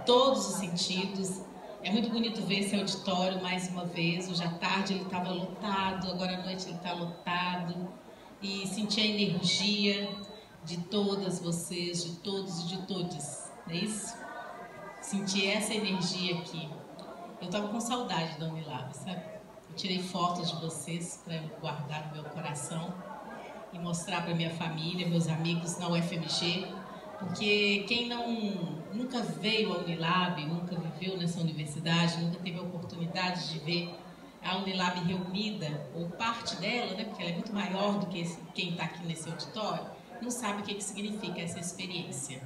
todos os sentidos. É muito bonito ver esse auditório mais uma vez. Hoje à tarde ele estava lotado, agora à noite ele está lotado. E sentir a energia de todas vocês, de todos e de todas, não é isso? Sentir essa energia aqui. Eu estava com saudade da Unilab, sabe? Eu tirei fotos de vocês para eu guardar no meu coração e mostrar para minha família, meus amigos na UFMG, porque quem nunca veio à Unilab, nunca viveu nessa universidade, nunca teve a oportunidade de ver a Unilab reunida, ou parte dela, né, porque ela é muito maior do que quem está aqui nesse auditório, não sabe o que significa essa experiência.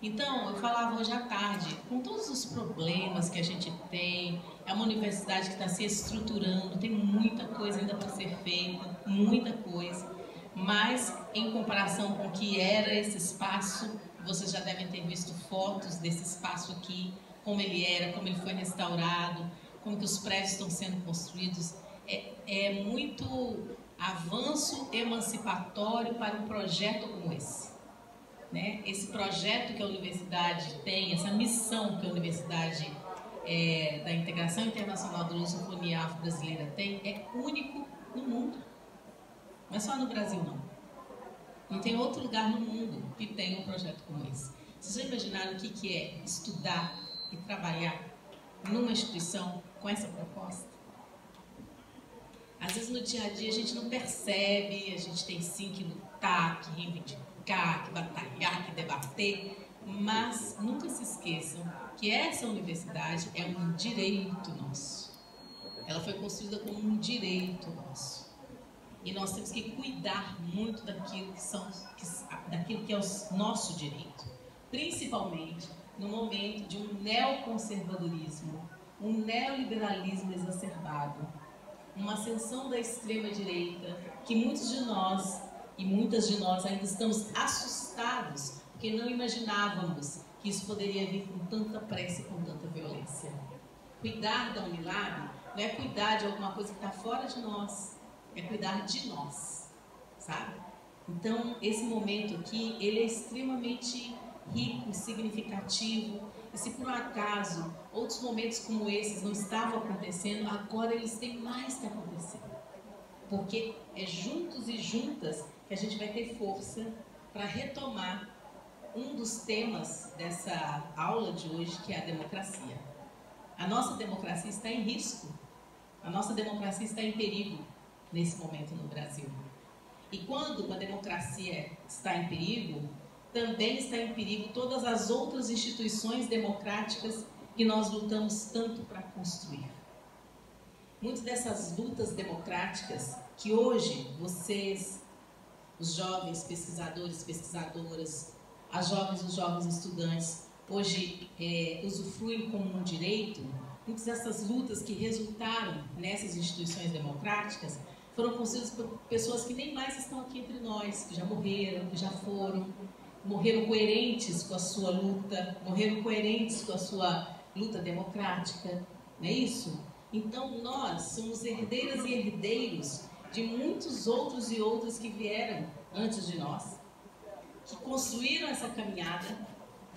Então, eu falava hoje à tarde, com todos os problemas que a gente tem, é uma universidade que está se estruturando, tem muita coisa ainda para ser feita, muita coisa, mas em comparação com o que era esse espaço, vocês já devem ter visto fotos desse espaço aqui, como ele era, como ele foi restaurado, como que os prédios estão sendo construídos. É muito avanço emancipatório para um projeto como esse. Né? Esse projeto que a universidade tem, essa missão que a Universidade da Integração Internacional da Lusofonia Afro-Brasileira tem, é único no mundo. Não é só no Brasil, não. Não tem outro lugar no mundo que tenha um projeto como esse. Vocês já imaginaram o que é estudar e trabalhar numa instituição com essa proposta? Às vezes no dia a dia a gente não percebe, a gente tem sim que lutar, que reivindicar, que batalhar, que debater, mas nunca se esqueçam que essa universidade é um direito nosso. Ela foi construída como um direito nosso. E nós temos que cuidar muito daquilo que é o nosso direito, principalmente no momento de um neoconservadorismo, um neoliberalismo exacerbado, uma ascensão da extrema-direita, que muitos de nós e muitas de nós ainda estamos assustados, porque não imaginávamos que isso poderia vir com tanta pressa e com tanta violência. Cuidar da Unilab não é cuidar de alguma coisa que está fora de nós, é cuidar de nós, sabe? Então, esse momento aqui, ele é extremamente rico, significativo, e se por um acaso outros momentos como esses não estavam acontecendo, agora eles têm mais que acontecer. Porque é juntos e juntas que a gente vai ter força para retomar um dos temas dessa aula de hoje, que é a democracia. A nossa democracia está em risco, a nossa democracia está em perigo nesse momento no Brasil. E quando uma democracia está em perigo, também está em perigo todas as outras instituições democráticas que nós lutamos tanto para construir. Muitas dessas lutas democráticas que hoje vocês, os jovens pesquisadores, pesquisadoras, as jovens e os jovens estudantes, hoje usufruem como um direito, muitas dessas lutas que resultaram nessas instituições democráticas foram construídas por pessoas que nem mais estão aqui entre nós, que já morreram, que já foram, morreram coerentes com a sua luta, morreram coerentes com a sua luta democrática, não é isso? Então nós somos herdeiras e herdeiros de muitos outros e outras que vieram antes de nós, que construíram essa caminhada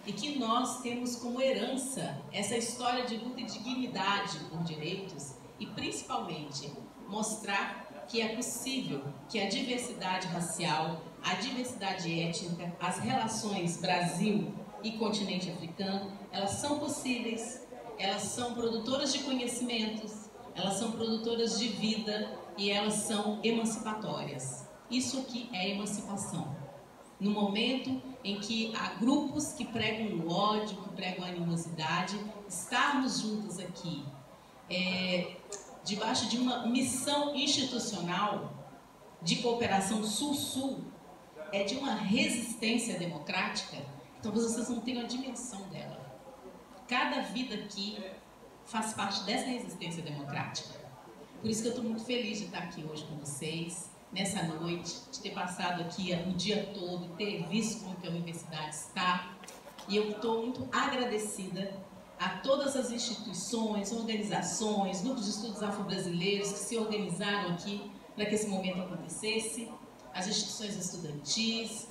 e que nós temos como herança essa história de luta e dignidade por direitos e principalmente mostrar que é possível que a diversidade racial, a diversidade étnica, as relações Brasil e continente africano, elas são possíveis, elas são produtoras de conhecimentos, elas são produtoras de vida e elas são emancipatórias. Isso aqui é emancipação. No momento em que há grupos que pregam o ódio, que pregam a animosidade, estarmos juntos aqui, debaixo de uma missão institucional de cooperação Sul-Sul, é de uma resistência democrática, talvez vocês não tenham a dimensão dela. Cada vida aqui faz parte dessa resistência democrática. Por isso que eu estou muito feliz de estar aqui hoje com vocês, nessa noite, de ter passado aqui o dia todo, ter visto como que a universidade está. E eu estou muito agradecida a todas as instituições, organizações, grupos de estudos afro-brasileiros que se organizaram aqui para que esse momento acontecesse, as instituições estudantis.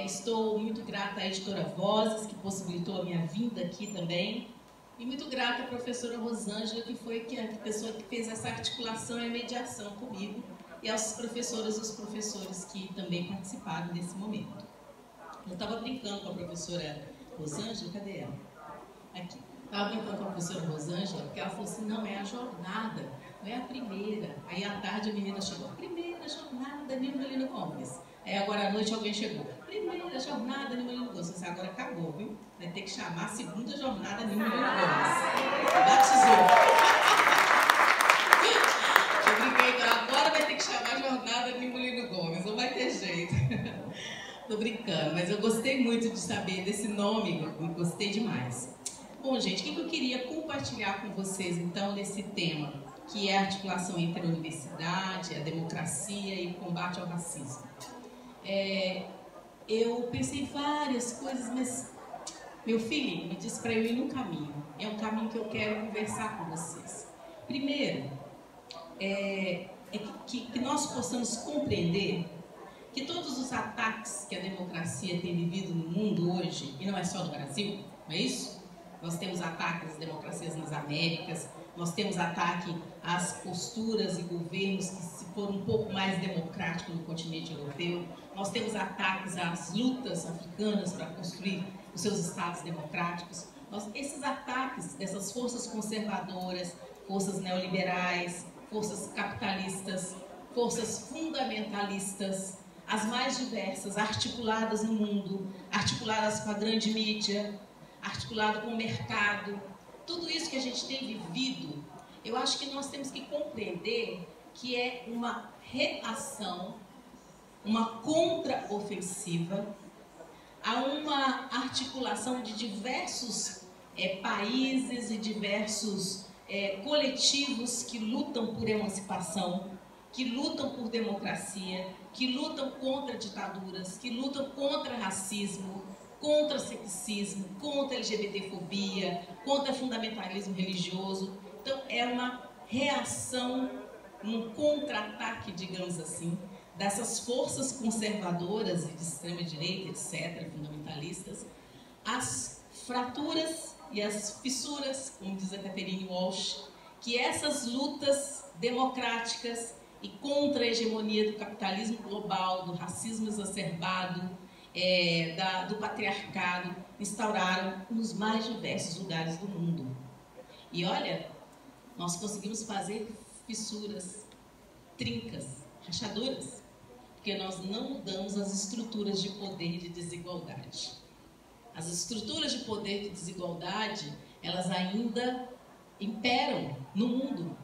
Estou muito grata à editora Vozes, que possibilitou a minha vinda aqui também, e muito grata à professora Rosângela, que foi a pessoa que fez essa articulação e a mediação comigo, e aos professores e os professores que também participaram desse momento. Eu estava brincando com a professora Rosângela, cadê ela? Aqui. Estava brincando com a professora Rosângela, porque ela falou assim, não, é a jornada, não é a primeira. Aí à tarde a menina chegou, primeira jornada Nilma Gomes. Aí agora à noite alguém chegou, primeira jornada Nilma Gomes. Você agora acabou, viu? Vai ter que chamar a segunda jornada Nilma Gomes. Batizou. Eu brinquei, agora vai ter que chamar a jornada Nilma Gomes, não vai ter jeito. Tô brincando, mas eu gostei muito de saber desse nome, eu gostei demais. Bom, gente, o que eu queria compartilhar com vocês, então, nesse tema, que é a articulação entre a universidade, a democracia e o combate ao racismo. Eu pensei em várias coisas, mas meu filho me disse para eu ir num caminho. É um caminho que eu quero conversar com vocês. Primeiro, que nós possamos compreender que todos os ataques que a democracia tem vivido no mundo hoje, e não é só no Brasil, não é isso? Nós temos ataques às democracias nas Américas, nós temos ataque às posturas e governos que se foram um pouco mais democráticos no continente europeu, nós temos ataques às lutas africanas para construir os seus estados democráticos. Esses ataques dessas forças conservadoras, forças neoliberais, forças capitalistas, forças fundamentalistas, as mais diversas, articuladas no mundo, articuladas com a grande mídia, articulado com o mercado, tudo isso que a gente tem vivido, eu acho que nós temos que compreender que é uma reação, uma contraofensiva a uma articulação de diversos países e diversos coletivos que lutam por emancipação, que lutam por democracia, que lutam contra ditaduras, que lutam contra racismo, contra sexismo, contra LGBTfobia, contra fundamentalismo religioso. Então, é uma reação um contra-ataque, digamos assim, dessas forças conservadoras e de extrema-direita, etc., fundamentalistas, as fraturas e as fissuras, como diz a Catherine Walsh, que essas lutas democráticas e contra a hegemonia do capitalismo global, do racismo exacerbado, do patriarcado, instauraram nos mais diversos lugares do mundo. E olha, nós conseguimos fazer fissuras, trincas, rachaduras, porque nós não mudamos as estruturas de poder e de desigualdade. As estruturas de poder e de desigualdade, elas ainda imperam no mundo,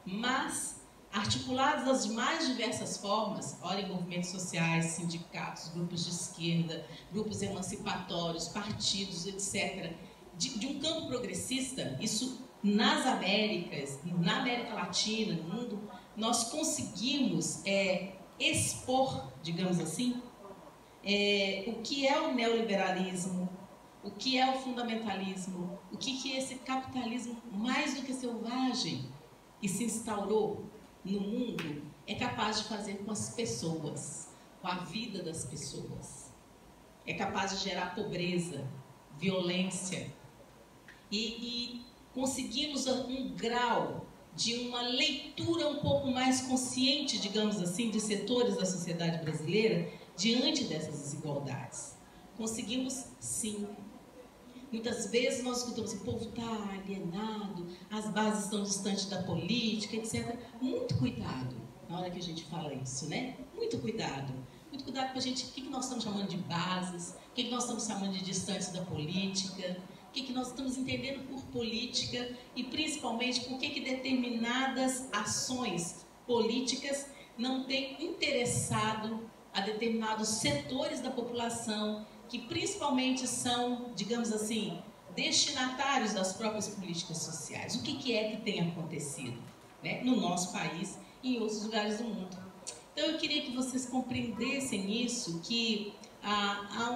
mas articuladas das mais diversas formas, ora em movimentos sociais, sindicatos, grupos de esquerda, grupos emancipatórios, partidos, etc., de um campo progressista, isso nas Américas, na América Latina, no mundo, nós conseguimos expor, digamos assim, o que é o neoliberalismo, o que é o fundamentalismo, o que é esse capitalismo mais do que selvagem que se instaurou no mundo, é capaz de fazer com as pessoas, com a vida das pessoas. É capaz de gerar pobreza, violência. E conseguimos um grau de uma leitura um pouco mais consciente, digamos assim, de setores da sociedade brasileira diante dessas desigualdades. Conseguimos, sim. Muitas vezes nós escutamos, o povo está alienado, as bases estão distantes da política, etc. Muito cuidado na hora que a gente fala isso, né? Muito cuidado. Muito cuidado com a gente, o que nós estamos chamando de bases, o que nós estamos chamando de distantes da política, o que nós estamos entendendo por política e, principalmente, por que determinadas ações políticas não têm interessado a determinados setores da população que, principalmente, são, digamos assim, destinatários das próprias políticas sociais. O que é que tem acontecido, né, no nosso país e em outros lugares do mundo? Então, eu queria que vocês compreendessem isso, que há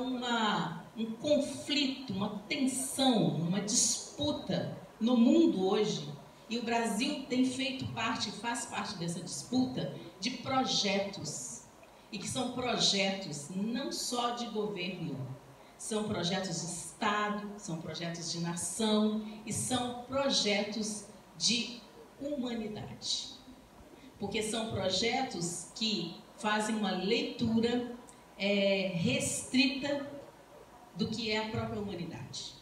um conflito, uma tensão, uma disputa no mundo hoje, e o Brasil tem feito parte, faz parte dessa disputa, de projetos, e que são projetos não só de governo, são projetos de Estado, são projetos de nação e são projetos de humanidade. Porque são projetos que fazem uma leitura restrita do que é a própria humanidade.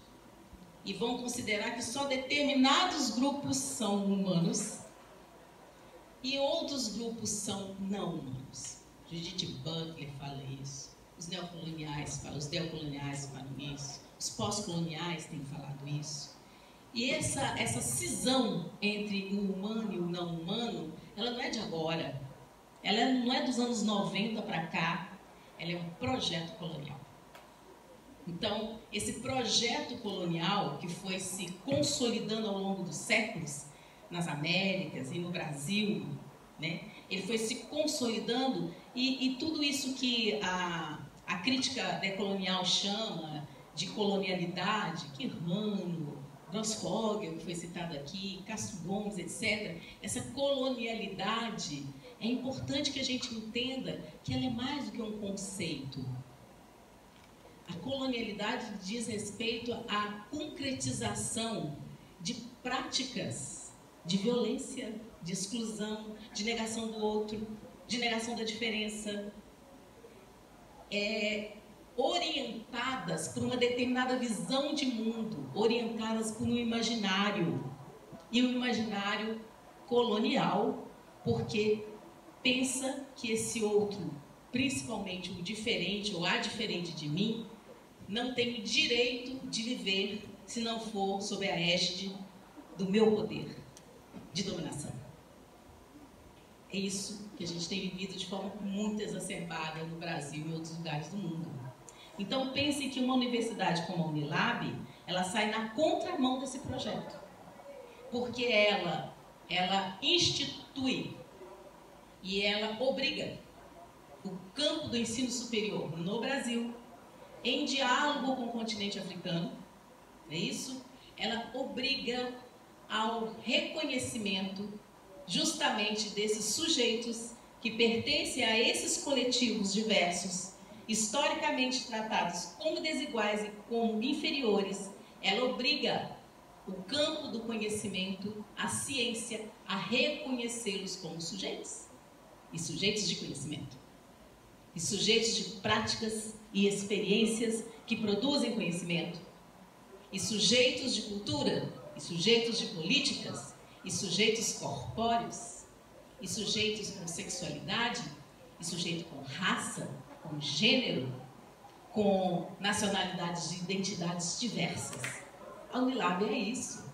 E vão considerar que só determinados grupos são humanos e outros grupos são não humanos. Judith Butler fala isso, os neocoloniais falam isso, os pós-coloniais têm falado isso. E essa cisão entre o humano e o não humano, ela não é de agora, ela não é dos anos 90 para cá, ela é um projeto colonial. Então, esse projeto colonial que foi se consolidando ao longo dos séculos, nas Américas e no Brasil, né, ele foi se consolidando e tudo isso que a crítica decolonial chama de colonialidade, Quirrano, Grossfogel, que foi citado aqui, Castro Gomes, etc., essa colonialidade, é importante que a gente entenda que ela é mais do que um conceito. A colonialidade diz respeito à concretização de práticas de violência, de exclusão, de negação do outro, de negação da diferença, orientadas por uma determinada visão de mundo, orientadas por um imaginário, e um imaginário colonial, porque pensa que esse outro, principalmente o diferente ou a diferente de mim, não tem direito de viver se não for sob a égide do meu poder de dominação. É isso que a gente tem vivido de forma muito exacerbada no Brasil e em outros lugares do mundo. Então, pense que uma universidade como a Unilab, ela sai na contramão desse projeto, porque ela institui e ela obriga o campo do ensino superior no Brasil, em diálogo com o continente africano, é isso? Ela obriga ao reconhecimento justamente desses sujeitos que pertencem a esses coletivos diversos, historicamente tratados como desiguais e como inferiores, ela obriga o campo do conhecimento, a ciência, a reconhecê-los como sujeitos. E sujeitos de conhecimento. E sujeitos de práticas e experiências que produzem conhecimento. E sujeitos de cultura, e sujeitos de políticas, e sujeitos corpóreos, e sujeitos com sexualidade, e sujeito com raça, com gênero, com nacionalidades e identidades diversas. A Unilab é isso.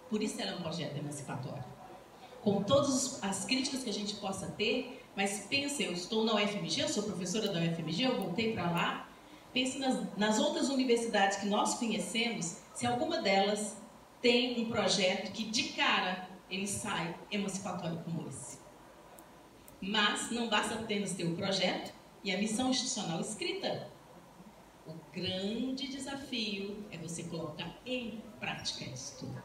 Por isso ela é um projeto emancipatório. Com todas as críticas que a gente possa ter, mas pense, eu estou na UFMG, eu sou professora da UFMG, eu voltei para lá, pense nas outras universidades que nós conhecemos, se alguma delas tem um projeto que de cara ele sai emancipatório como esse. Mas não basta apenas ter o projeto e a missão institucional escrita. O grande desafio é você colocar em prática isso tudo.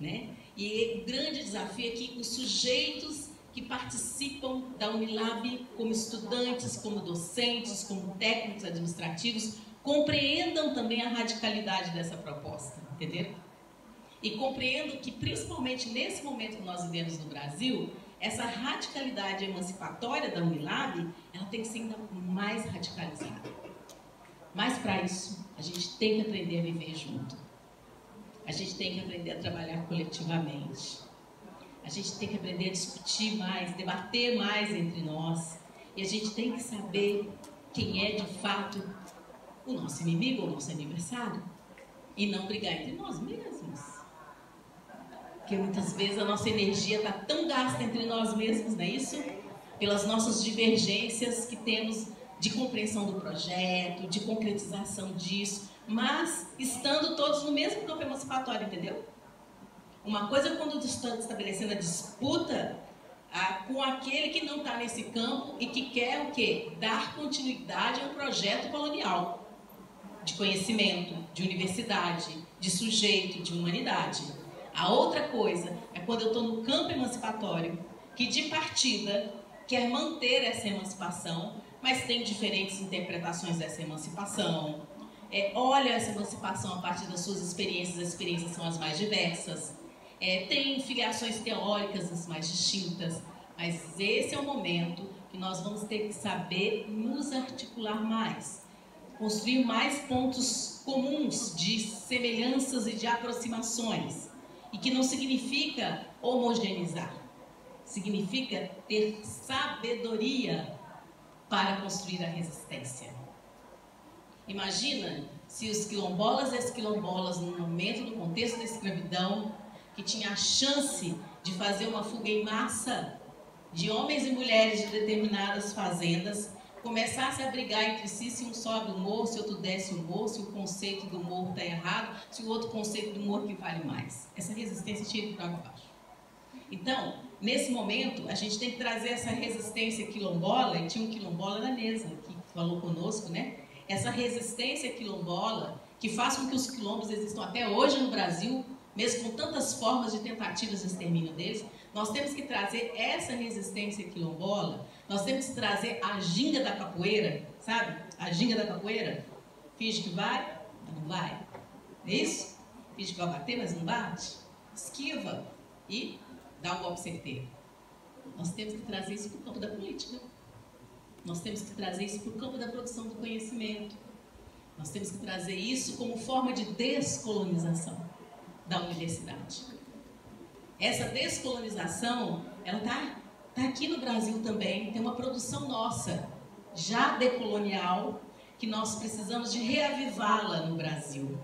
Né? E o grande desafio é que os sujeitos que participam da Unilab como estudantes, como docentes, como técnicos administrativos, compreendam também a radicalidade dessa proposta, entenderam? E compreendam que, principalmente nesse momento que nós vivemos no Brasil, essa radicalidade emancipatória da Unilab, ela tem que ser ainda mais radicalizada. Mas para isso, a gente tem que aprender a viver junto. A gente tem que aprender a trabalhar coletivamente. A gente tem que aprender a discutir mais, debater mais entre nós. E a gente tem que saber quem é de fato o nosso inimigo ou o nosso adversário. E não brigar entre nós mesmos. Porque muitas vezes a nossa energia está tão gasta entre nós mesmos, não é isso? Pelas nossas divergências que temos de compreensão do projeto, de concretização disso, mas estando todos no mesmo campo emancipatório, entendeu? Uma coisa é quando estamos estabelecendo a disputa com aquele que não está nesse campo e que quer o quê? Dar continuidade a um projeto colonial de conhecimento, de universidade, de sujeito, de humanidade. A outra coisa é quando eu estou no campo emancipatório, que de partida quer manter essa emancipação, mas tem diferentes interpretações dessa emancipação. Olha essa emancipação a partir das suas experiências, as experiências são as mais diversas. Tem filiações teóricas as mais distintas, mas esse é o momento que nós vamos ter que saber nos articular mais, construir mais pontos comuns de semelhanças e de aproximações, e que não significa homogeneizar, significa ter sabedoria para construir a resistência. Imagina se os quilombolas e as quilombolas, no momento do contexto da escravidão, que tinha a chance de fazer uma fuga em massa de homens e mulheres de determinadas fazendas, começassem a brigar entre si, se um sobe o morro, se outro desce o morro, se o conceito do morro está errado, se o outro conceito do morro que vale mais. Essa resistência tinha ido para baixo. Então, nesse momento, a gente tem que trazer essa resistência quilombola, e tinha um quilombola na mesa que falou conosco, né? Essa resistência quilombola que faz com que os quilombos existam até hoje no Brasil, mesmo com tantas formas de tentativas de extermínio deles. Nós temos que trazer essa resistência quilombola, nós temos que trazer a ginga da capoeira, sabe? A ginga da capoeira. Finge que vai, mas não vai. É isso? Finge que vai bater, mas não bate. Esquiva e dá um golpe certeiro. Nós temos que trazer isso para o campo da política. Nós temos que trazer isso para o campo da produção do conhecimento. Nós temos que trazer isso como forma de descolonização da universidade. Essa descolonização, ela tá aqui no Brasil também, tem uma produção nossa, já decolonial, que nós precisamos de reavivá-la no Brasil,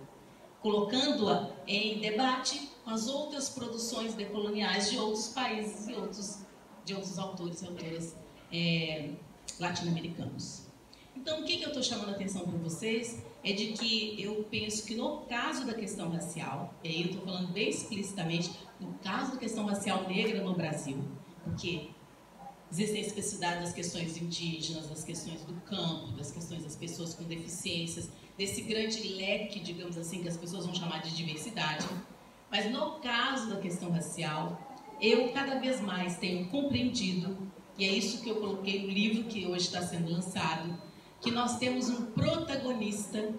colocando-a em debate com as outras produções decoloniais de outros países e de outros autores e autoras latino-americanos. Então, o que eu estou chamando a atenção para vocês é de que eu penso que no caso da questão racial, e aí eu estou falando bem explicitamente, no caso da questão racial negra no Brasil, porque existem especificidades das questões indígenas, das questões do campo, das questões das pessoas com deficiências, desse grande leque, digamos assim, que as pessoas vão chamar de diversidade. Mas no caso da questão racial, eu cada vez mais tenho compreendido, e é isso que eu coloquei no livro que hoje está sendo lançado, que nós temos um protagonista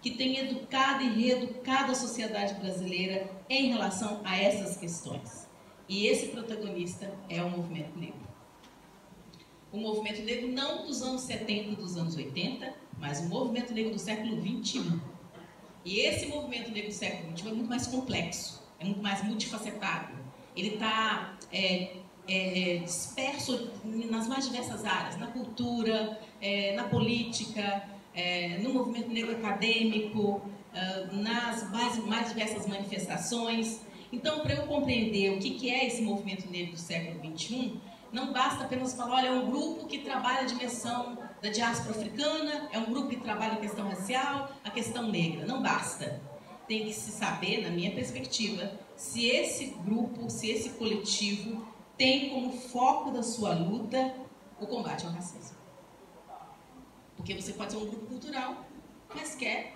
que tem educado e reeducado a sociedade brasileira em relação a essas questões. E esse protagonista é o movimento negro. O movimento negro não dos anos 70 e dos anos 80, mas o movimento negro do século XXI. E esse movimento negro do século XXI é muito mais complexo, é muito mais multifacetado. Ele está disperso nas mais diversas áreas, na cultura, na política, no movimento negro acadêmico, nas mais diversas manifestações. Então, para eu compreender o que é esse movimento negro do século XXI, não basta apenas falar, olha, é um grupo que trabalha a dimensão da diáspora africana, é um grupo que trabalha a questão racial, a questão negra. Não basta. Tem que se saber, na minha perspectiva, se esse grupo, se esse coletivo tem como foco da sua luta o combate ao racismo. Porque você pode ser um grupo cultural, mas quer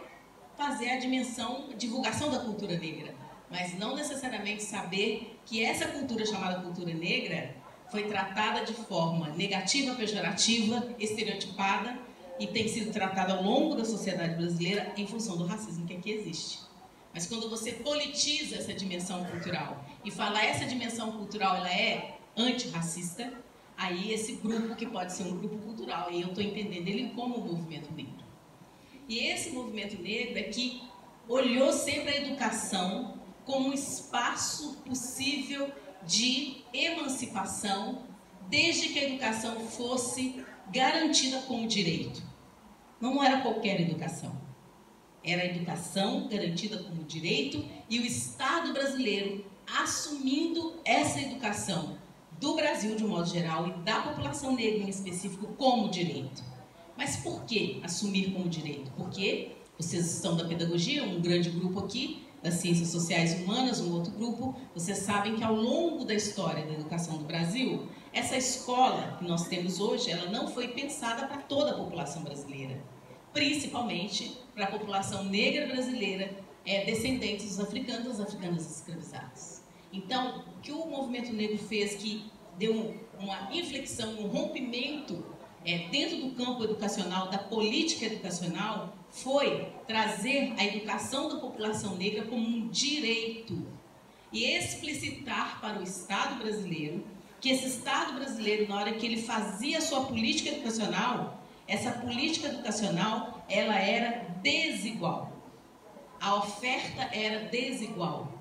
fazer a dimensão, a divulgação da cultura negra, mas não necessariamente saber que essa cultura chamada cultura negra foi tratada de forma negativa, pejorativa, estereotipada e tem sido tratada ao longo da sociedade brasileira em função do racismo que aqui existe. Mas quando você politiza essa dimensão cultural e fala essa dimensão cultural ela é antirracista, aí esse grupo que pode ser um grupo cultural, e eu estou entendendo ele como um movimento negro. E esse movimento negro é que olhou sempre a educação como um espaço possível de emancipação, desde que a educação fosse garantida como direito. Não era qualquer educação. Era a educação garantida como direito e o Estado brasileiro assumindo essa educação do Brasil de um modo geral e da população negra em específico como direito. Mas por que assumir como direito? Porque vocês estão da pedagogia, um grande grupo aqui, das ciências sociais e humanas, um outro grupo, vocês sabem que ao longo da história da educação do Brasil, essa escola que nós temos hoje, ela não foi pensada para toda a população brasileira, principalmente para a população negra brasileira, descendentes dos africanos, das africanas escravizadas. Então, o que o movimento negro fez, que deu uma inflexão, um rompimento dentro do campo educacional, da política educacional, foi trazer a educação da população negra como um direito e explicitar para o Estado brasileiro que esse Estado brasileiro, na hora que ele fazia a sua política educacional, essa política educacional, ela era desigual. A oferta era desigual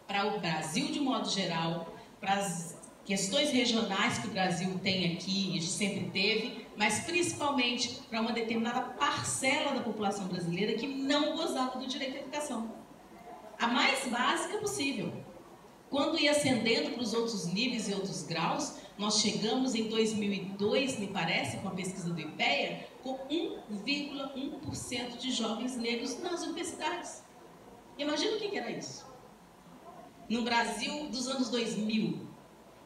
para o Brasil de modo geral, para as questões regionais que o Brasil tem aqui e sempre teve, mas principalmente para uma determinada parcela da população brasileira que não gozava do direito à educação. A mais básica possível. Quando ia ascendendo para os outros níveis e outros graus, nós chegamos em 2002, me parece, com a pesquisa do IPEA, com 1,1% de jovens negros nas universidades. Imagina o que era isso. No Brasil dos anos 2000.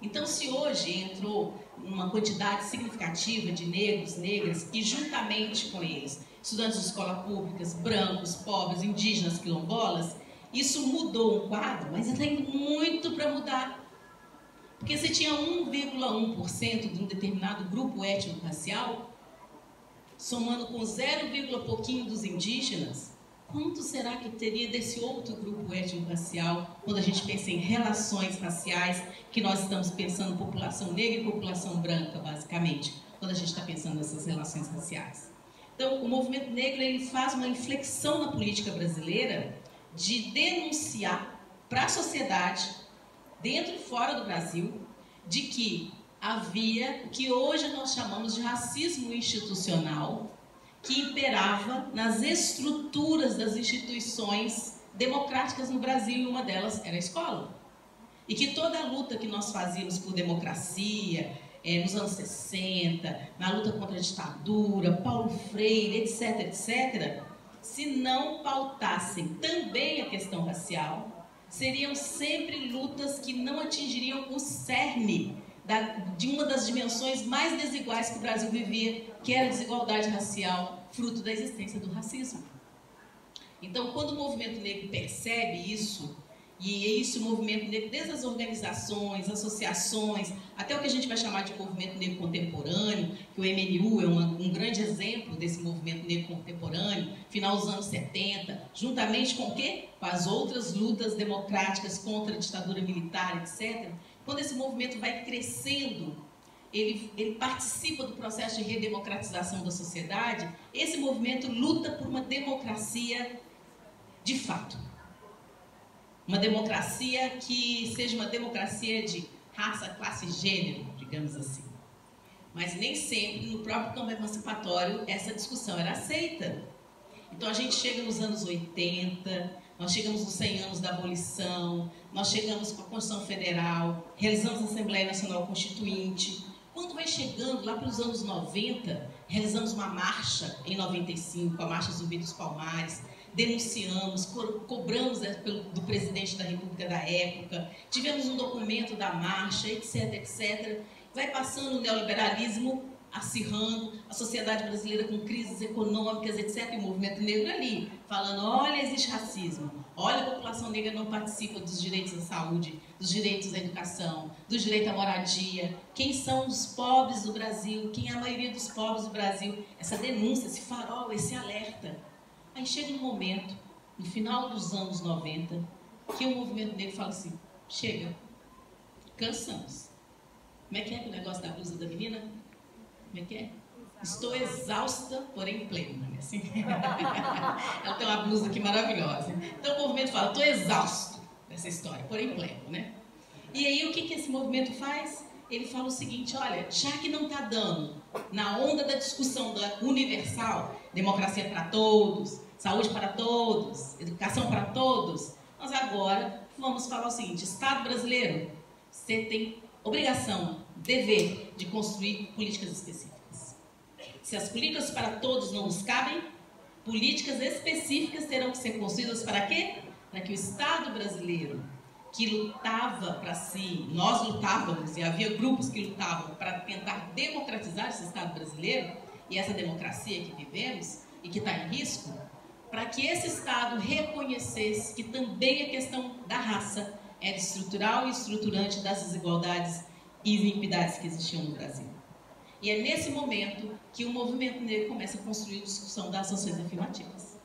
Então, se hoje entrou uma quantidade significativa de negros, negras, e juntamente com eles, estudantes de escolas públicas, brancos, pobres, indígenas, quilombolas, isso mudou um quadro, mas tem muito para mudar. Porque se tinha 1,1% de um determinado grupo étnico-racial, somando com 0, pouquinho dos indígenas, quanto será que teria desse outro grupo étnico-racial quando a gente pensa em relações raciais, que nós estamos pensando população negra e população branca, basicamente, quando a gente está pensando nessas relações raciais. Então, o movimento negro ele faz uma inflexão na política brasileira de denunciar para a sociedade, dentro e fora do Brasil, de que havia o que hoje nós chamamos de racismo institucional, que imperava nas estruturas das instituições democráticas no Brasil, e uma delas era a escola. E que toda a luta que nós fazíamos por democracia, nos anos 60, na luta contra a ditadura, Paulo Freire, etc., etc., se não pautassem também a questão racial, seriam sempre lutas que não atingiriam o cerne de uma das dimensões mais desiguais que o Brasil vivia, que era a desigualdade racial, fruto da existência do racismo. Então, quando o movimento negro percebe isso, E é isso, o movimento negro, desde as organizações, associações, até o que a gente vai chamar de movimento negro contemporâneo, que o MNU é um grande exemplo desse movimento negro contemporâneo, final dos anos 70, juntamente com o quê? Com as outras lutas democráticas contra a ditadura militar, etc. Quando esse movimento vai crescendo, ele participa do processo de redemocratização da sociedade, esse movimento luta por uma democracia de fato. Uma democracia que seja uma democracia de raça, classe e gênero, digamos assim. Mas nem sempre, no próprio campo emancipatório, essa discussão era aceita. Então a gente chega nos anos 80, nós chegamos nos 100 anos da abolição, nós chegamos com a Constituição Federal, realizamos a Assembleia Nacional Constituinte. Quando vai chegando lá para os anos 90, realizamos uma marcha em 95, a Marcha Zumbi dos Palmares, denunciamos, cobramos do presidente da República da época, tivemos um documento da marcha, etc, etc. Vai passando o neoliberalismo acirrando, a sociedade brasileira com crises econômicas, etc. E o movimento negro ali, falando, olha, existe racismo, olha, a população negra não participa dos direitos à saúde, dos direitos à educação, do direito à moradia, quem são os pobres do Brasil, quem é a maioria dos pobres do Brasil, essa denúncia, esse farol, esse alerta. Aí chega um momento, no final dos anos 90, que o movimento negro fala assim, chega, cansamos. Como é que o negócio da blusa da menina? Como é que é? Estou exausta, porém plena. Assim. Ela tem uma blusa aqui maravilhosa. Então o movimento fala, estou exausto dessa história, porém pleno, né? E aí o que esse movimento faz? Ele fala o seguinte, olha, já que não está dando na onda da discussão da universal, democracia para todos, saúde para todos, educação para todos, nós agora vamos falar o seguinte, Estado brasileiro, você tem obrigação, dever de construir políticas específicas. Se as políticas para todos não nos cabem, políticas específicas terão que ser construídas para quê? Para que o Estado brasileiro, que lutava para si, nós lutávamos e havia grupos que lutavam para tentar democratizar esse Estado brasileiro e essa democracia que vivemos e que está em risco, para que esse Estado reconhecesse que também a questão da raça era estrutural e estruturante das desigualdades e iniquidades que existiam no Brasil. E é nesse momento que o movimento negro começa a construir a discussão das ações afirmativas.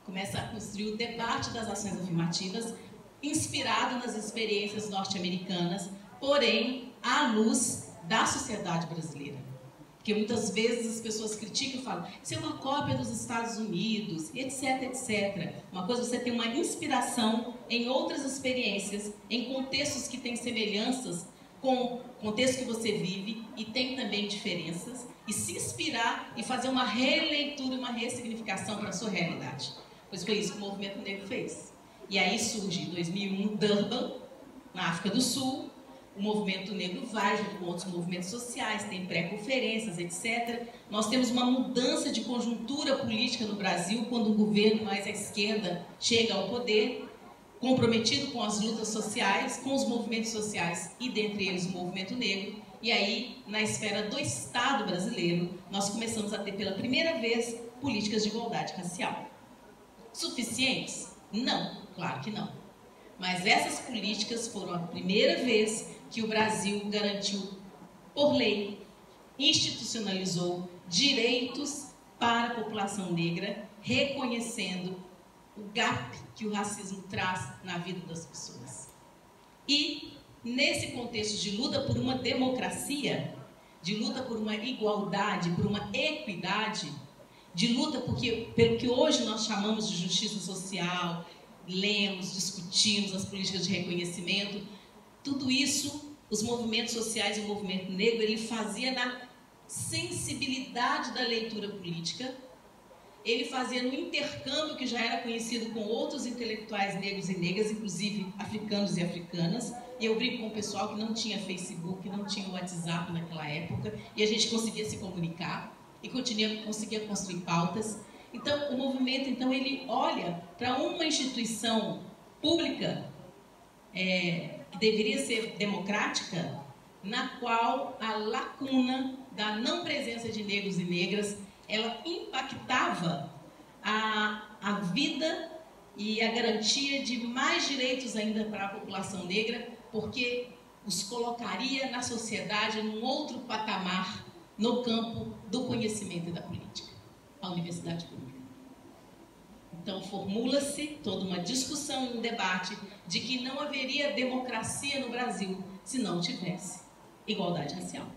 Começa a construir o debate das ações afirmativas inspirado nas experiências norte-americanas, porém à luz da sociedade brasileira. Porque muitas vezes as pessoas criticam e falam, isso é uma cópia dos Estados Unidos, etc, etc. Uma coisa é você ter uma inspiração em outras experiências, em contextos que têm semelhanças com o contexto que você vive e tem também diferenças, e se inspirar e fazer uma releitura, uma ressignificação para a sua realidade. Pois foi isso que o movimento negro fez. E aí surge, em 2001, Durban, na África do Sul. O movimento negro vai, junto com outros movimentos sociais, tem pré-conferências, etc. Nós temos uma mudança de conjuntura política no Brasil, quando o governo mais à esquerda chega ao poder, comprometido com as lutas sociais, com os movimentos sociais, e dentre eles o movimento negro. E aí, na esfera do Estado brasileiro, nós começamos a ter pela primeira vez políticas de igualdade racial. Suficientes? Não, claro que não. Mas essas políticas foram a primeira vez que o Brasil garantiu, por lei, institucionalizou direitos para a população negra, reconhecendo o gap que o racismo traz na vida das pessoas. E, nesse contexto de luta por uma democracia, de luta por uma igualdade, por uma equidade, de luta pelo que hoje nós chamamos de justiça social, lemos, discutimos as políticas de reconhecimento, tudo isso, os movimentos sociais e o movimento negro, ele fazia na sensibilidade da leitura política, ele fazia no intercâmbio que já era conhecido com outros intelectuais negros e negras, inclusive africanos e africanas, e eu brinco com o pessoal que não tinha Facebook, não tinha WhatsApp naquela época, e a gente conseguia se comunicar, e conseguia construir pautas. Então, o movimento, ele olha para uma instituição pública que deveria ser democrática, na qual a lacuna da não presença de negros e negras, ela impactava a vida e a garantia de mais direitos ainda para a população negra, porque os colocaria na sociedade num outro patamar no campo do conhecimento e da política, a universidade pública. Então, formula-se toda uma discussão, um debate de que não haveria democracia no Brasil se não tivesse igualdade racial.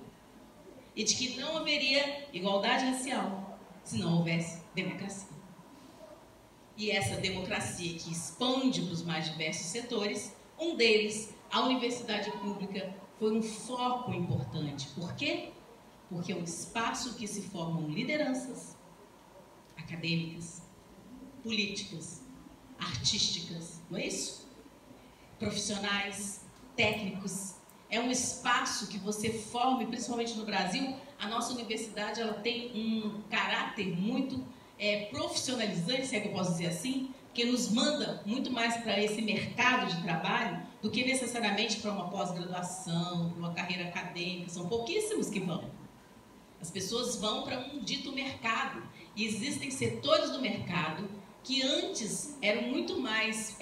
E de que não haveria igualdade racial se não houvesse democracia. E essa democracia que expande para os mais diversos setores, um deles, a universidade pública, foi um foco importante. Por quê? Porque é um espaço que se formam lideranças acadêmicas, políticas, artísticas, não é isso? Profissionais, técnicos. É um espaço que você forma, principalmente no Brasil, a nossa universidade ela tem um caráter muito profissionalizante, se é que eu posso dizer assim, que nos manda muito mais para esse mercado de trabalho do que necessariamente para uma pós-graduação, para uma carreira acadêmica. São pouquíssimos que vão. As pessoas vão para um dito mercado. E existem setores do mercado que antes era muito mais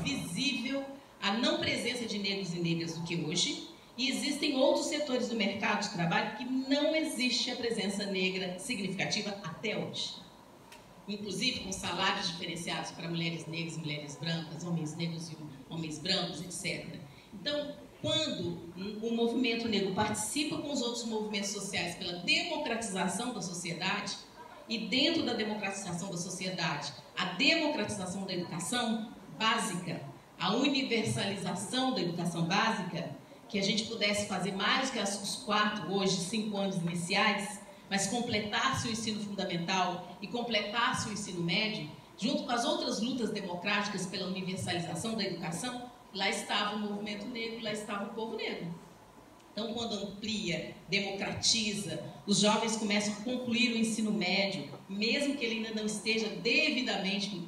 visível a não presença de negros e negras do que hoje, e existem outros setores do mercado de trabalho que não existe a presença negra significativa até hoje. Inclusive com salários diferenciados para mulheres negras e mulheres brancas, homens negros e homens brancos, etc. Então, quando o movimento negro participa com os outros movimentos sociais pela democratização da sociedade, e dentro da democratização da sociedade, a democratização da educação básica, a universalização da educação básica, que a gente pudesse fazer mais que os 4, hoje 5 anos iniciais, mas completasse o ensino fundamental e completasse o ensino médio, junto com as outras lutas democráticas pela universalização da educação, lá estava o movimento negro, lá estava o povo negro. Então, quando amplia, democratiza, os jovens começam a concluir o ensino médio, mesmo que ele ainda não esteja devidamente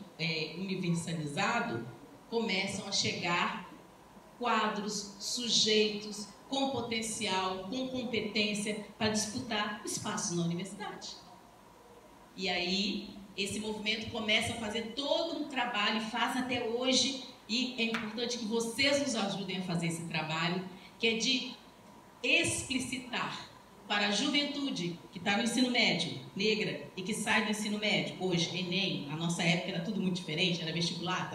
universalizado, começam a chegar quadros, sujeitos com potencial, com competência para disputar espaços na universidade. E aí, esse movimento começa a fazer todo um trabalho, e faz até hoje, e é importante que vocês nos ajudem a fazer esse trabalho, que é de explicitar para a juventude que está no ensino médio, negra, e que sai do ensino médio, hoje, Enem, na nossa época era tudo muito diferente, era vestibular,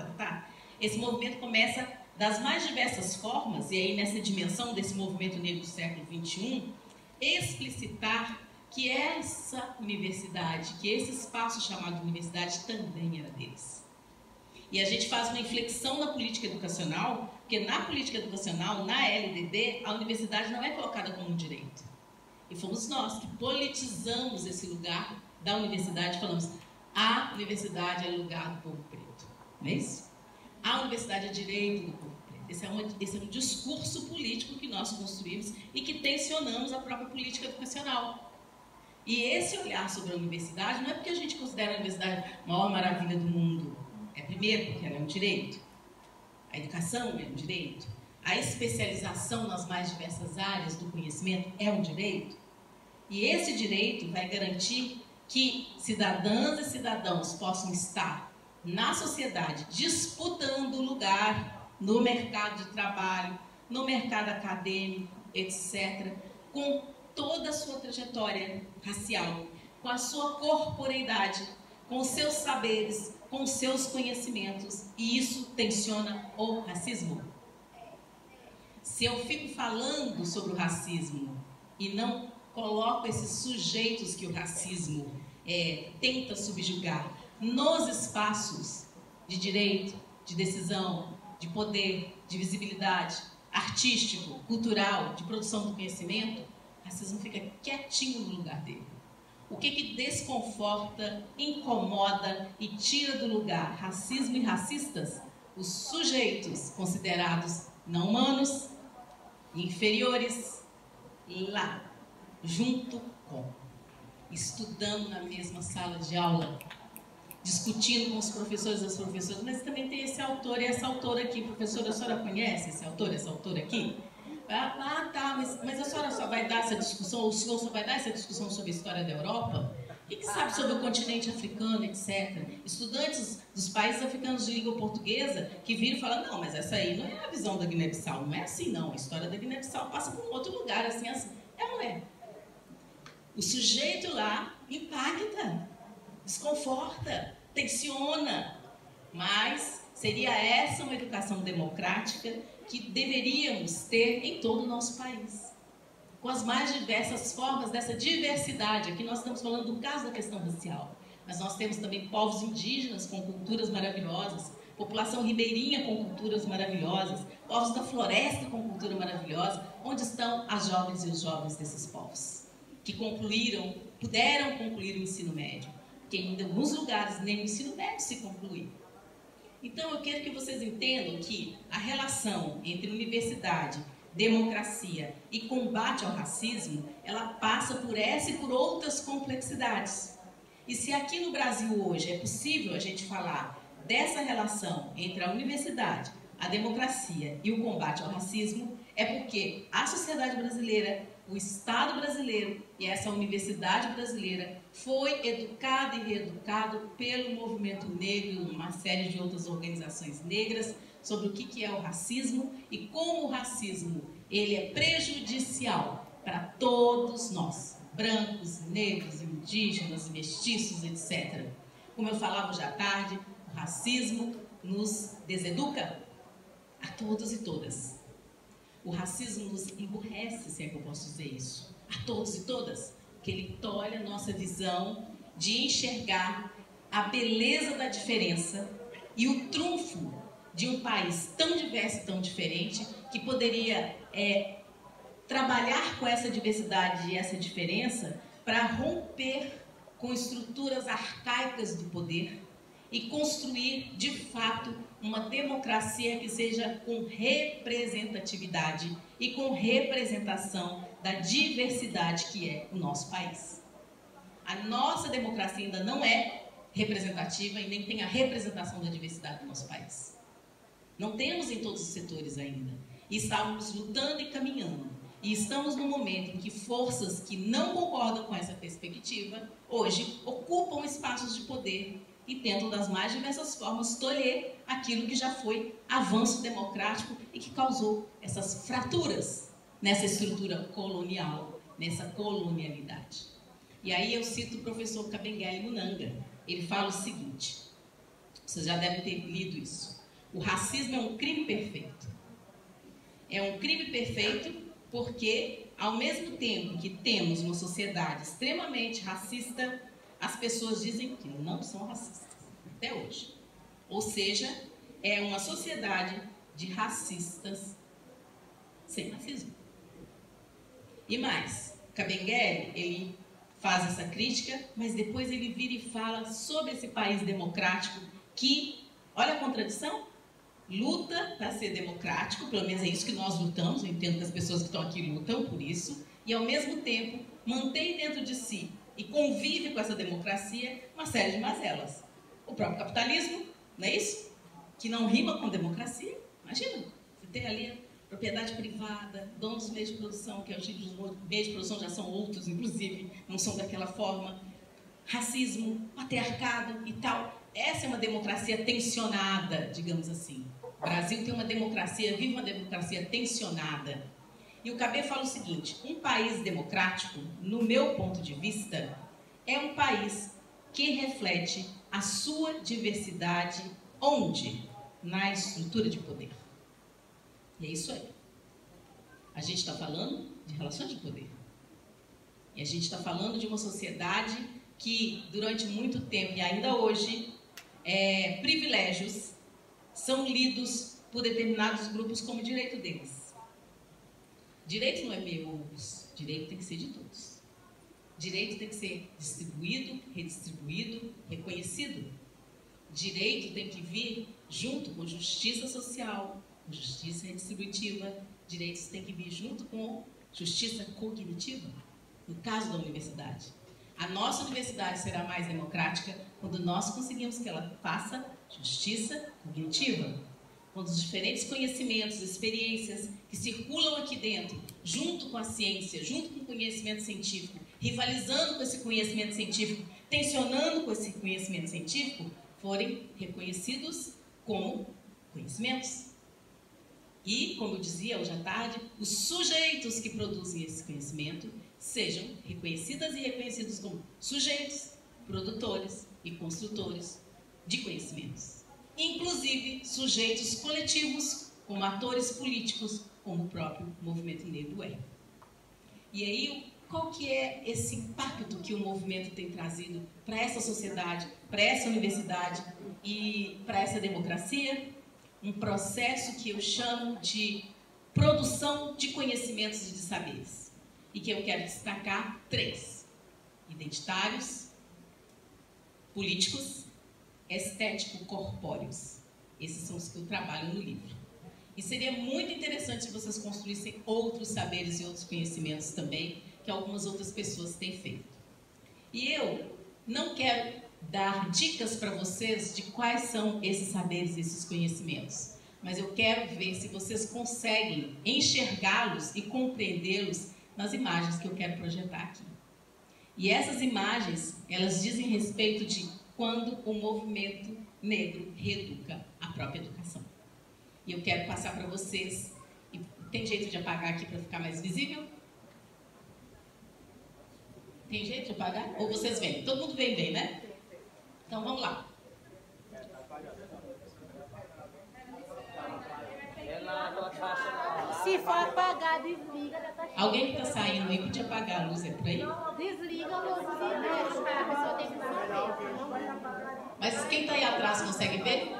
Esse movimento começa das mais diversas formas, e aí nessa dimensão desse movimento negro do século XXI, explicitar que essa universidade, que esse espaço chamado universidade também era deles. E a gente faz uma inflexão na política educacional, porque na política educacional, na LDB, a universidade não é colocada como um direito. E fomos nós que politizamos esse lugar da universidade e falamos: a universidade é lugar do povo preto. Não é isso? A universidade é direito do povo preto. Esse é um discurso político que nós construímos e que tensionamos a própria política educacional. E esse olhar sobre a universidade não é porque a gente considera a universidade a maior maravilha do mundo. É primeiro porque ela é um direito. A educação é um direito. A especialização nas mais diversas áreas do conhecimento é um direito. E esse direito vai garantir que cidadãs e cidadãos possam estar na sociedade disputando lugar no mercado de trabalho, no mercado acadêmico, etc., com toda a sua trajetória racial, com a sua corporeidade, com os seus saberes, com os seus conhecimentos, e isso tensiona o racismo. Se eu fico falando sobre o racismo e não coloco esses sujeitos que o racismo tenta subjugar nos espaços de direito, de decisão, de poder, de visibilidade, artístico, cultural, de produção do conhecimento, o racismo fica quietinho no lugar dele. O que desconforta, incomoda e tira do lugar racismo e racistas? Os sujeitos considerados não humanos, inferiores, lá, junto com, estudando na mesma sala de aula, discutindo com os professores e as professoras, mas também tem esse autor e essa autora aqui. Professora, a senhora conhece esse autor, essa autora aqui? Tá, mas a senhora só vai dar essa discussão, ou o senhor só vai dar essa discussão sobre a história da Europa? O que sabe sobre o continente africano, etc. Estudantes dos países africanos de língua portuguesa que viram e falam, não, mas essa aí não é a visão da Guiné-Bissau, não é assim não. A história da Guiné-Bissau passa por um outro lugar, assim, assim. É ou não é? O sujeito lá impacta, desconforta, tensiona, mas seria essa uma educação democrática que deveríamos ter em todo o nosso país. Com as mais diversas formas dessa diversidade. Aqui nós estamos falando do caso da questão racial, mas nós temos também povos indígenas com culturas maravilhosas, população ribeirinha com culturas maravilhosas, povos da floresta com cultura maravilhosa. Onde estão as jovens e os jovens desses povos? Que puderam concluir o ensino médio, que ainda em alguns lugares nem o ensino médio se conclui. Então eu quero que vocês entendam que a relação entre universidade, democracia e combate ao racismo, ela passa por essa e por outras complexidades. E se aqui no Brasil hoje é possível a gente falar dessa relação entre a universidade, a democracia e o combate ao racismo, é porque a sociedade brasileira, o Estado brasileiro e essa universidade brasileira foi educada e reeducado pelo movimento negro e uma série de outras organizações negras sobre o que é o racismo e como o racismo ele é prejudicial para todos nós, brancos, negros, indígenas, mestiços, etc. Como eu falava hoje à tarde, o racismo nos deseduca a todos e todas. O racismo nos emburrece, se é que eu posso dizer isso, a todos e todas, porque ele tolhe a nossa visão de enxergar a beleza da diferença e o trunfo de um país tão diverso e tão diferente que poderia trabalhar com essa diversidade e essa diferença para romper com estruturas arcaicas do poder e construir, de fato, uma democracia que seja com representatividade e com representação da diversidade que é o nosso país. A nossa democracia ainda não é representativa e nem tem a representação da diversidade do nosso país. Não temos em todos os setores ainda. E estamos lutando e caminhando. E estamos no momento em que forças que não concordam com essa perspectiva, hoje, ocupam espaços de poder e tentam das mais diversas formas tolher aquilo que já foi avanço democrático e que causou essas fraturas nessa estrutura colonial, nessa colonialidade. E aí eu cito o professor Kabengele Munanga. Ele fala o seguinte, vocês já devem ter lido isso: o racismo é um crime perfeito. É um crime perfeito porque, ao mesmo tempo que temos uma sociedade extremamente racista, as pessoas dizem que não são racistas, até hoje. Ou seja, é uma sociedade de racistas sem racismo. E mais, Kabengele, ele faz essa crítica, mas depois ele vira e fala sobre esse país democrático que, olha a contradição, luta para ser democrático, pelo menos é isso que nós lutamos, eu entendo que as pessoas que estão aqui lutam por isso, e ao mesmo tempo mantém dentro de si e convive com essa democracia uma série de mazelas. O próprio capitalismo, não é isso? Que não rima com democracia. Imagina, você tem ali propriedade privada, donos dos meios de produção, que é o tipo de meios de produção já são outros, inclusive, não são daquela forma. Racismo, patriarcado e tal. Essa é uma democracia tensionada, digamos assim. O Brasil tem uma democracia, vive uma democracia tensionada. E o Cabé fala o seguinte: um país democrático, no meu ponto de vista, é um país que reflete a sua diversidade onde? Na estrutura de poder. E é isso aí. A gente está falando de relações de poder. E a gente está falando de uma sociedade que, durante muito tempo e ainda hoje, privilégios são lidos por determinados grupos como direito deles. Direito não é meu, direito tem que ser de todos. Direito tem que ser distribuído, redistribuído, reconhecido. Direito tem que vir junto com justiça social, com justiça redistributiva. Direitos têm que vir junto com justiça cognitiva, no caso da universidade. A nossa universidade será mais democrática quando nós conseguimos que ela faça justiça cognitiva. Quando os diferentes conhecimentos, experiências que circulam aqui dentro, junto com a ciência, junto com o conhecimento científico, rivalizando com esse conhecimento científico, tensionando com esse conhecimento científico, forem reconhecidos como conhecimentos. E, como eu dizia hoje à tarde, os sujeitos que produzem esse conhecimento sejam reconhecidas e reconhecidos como sujeitos, produtores e construtores de conhecimentos. Inclusive, sujeitos coletivos, como atores políticos, como o próprio movimento negro é. E aí, qual que é esse impacto que o movimento tem trazido para essa sociedade, para essa universidade e para essa democracia? Um processo que eu chamo de produção de conhecimentos e de saberes. E que eu quero destacar 3. Identitários, políticos, estético-corpóreos. Esses são os que eu trabalho no livro. E seria muito interessante se vocês construíssem outros saberes e outros conhecimentos também, que algumas outras pessoas têm feito. E eu não quero dar dicas para vocês de quais são esses saberes, esses conhecimentos, mas eu quero ver se vocês conseguem enxergá-los e compreendê-los nas imagens que eu quero projetar aqui. E essas imagens, elas dizem respeito de quando o movimento negro reeduca a própria educação. E eu quero passar para vocês, e tem jeito de apagar aqui para ficar mais visível? Tem jeito de apagar? Ou vocês veem? Todo mundo vem bem, né? Então vamos lá. Se for apagar, desliga. Alguém que está saindo aí podia apagar a luz, é por aí? Desliga a luz e deixa, a pessoa tem que saber. Mas quem está aí atrás consegue ver?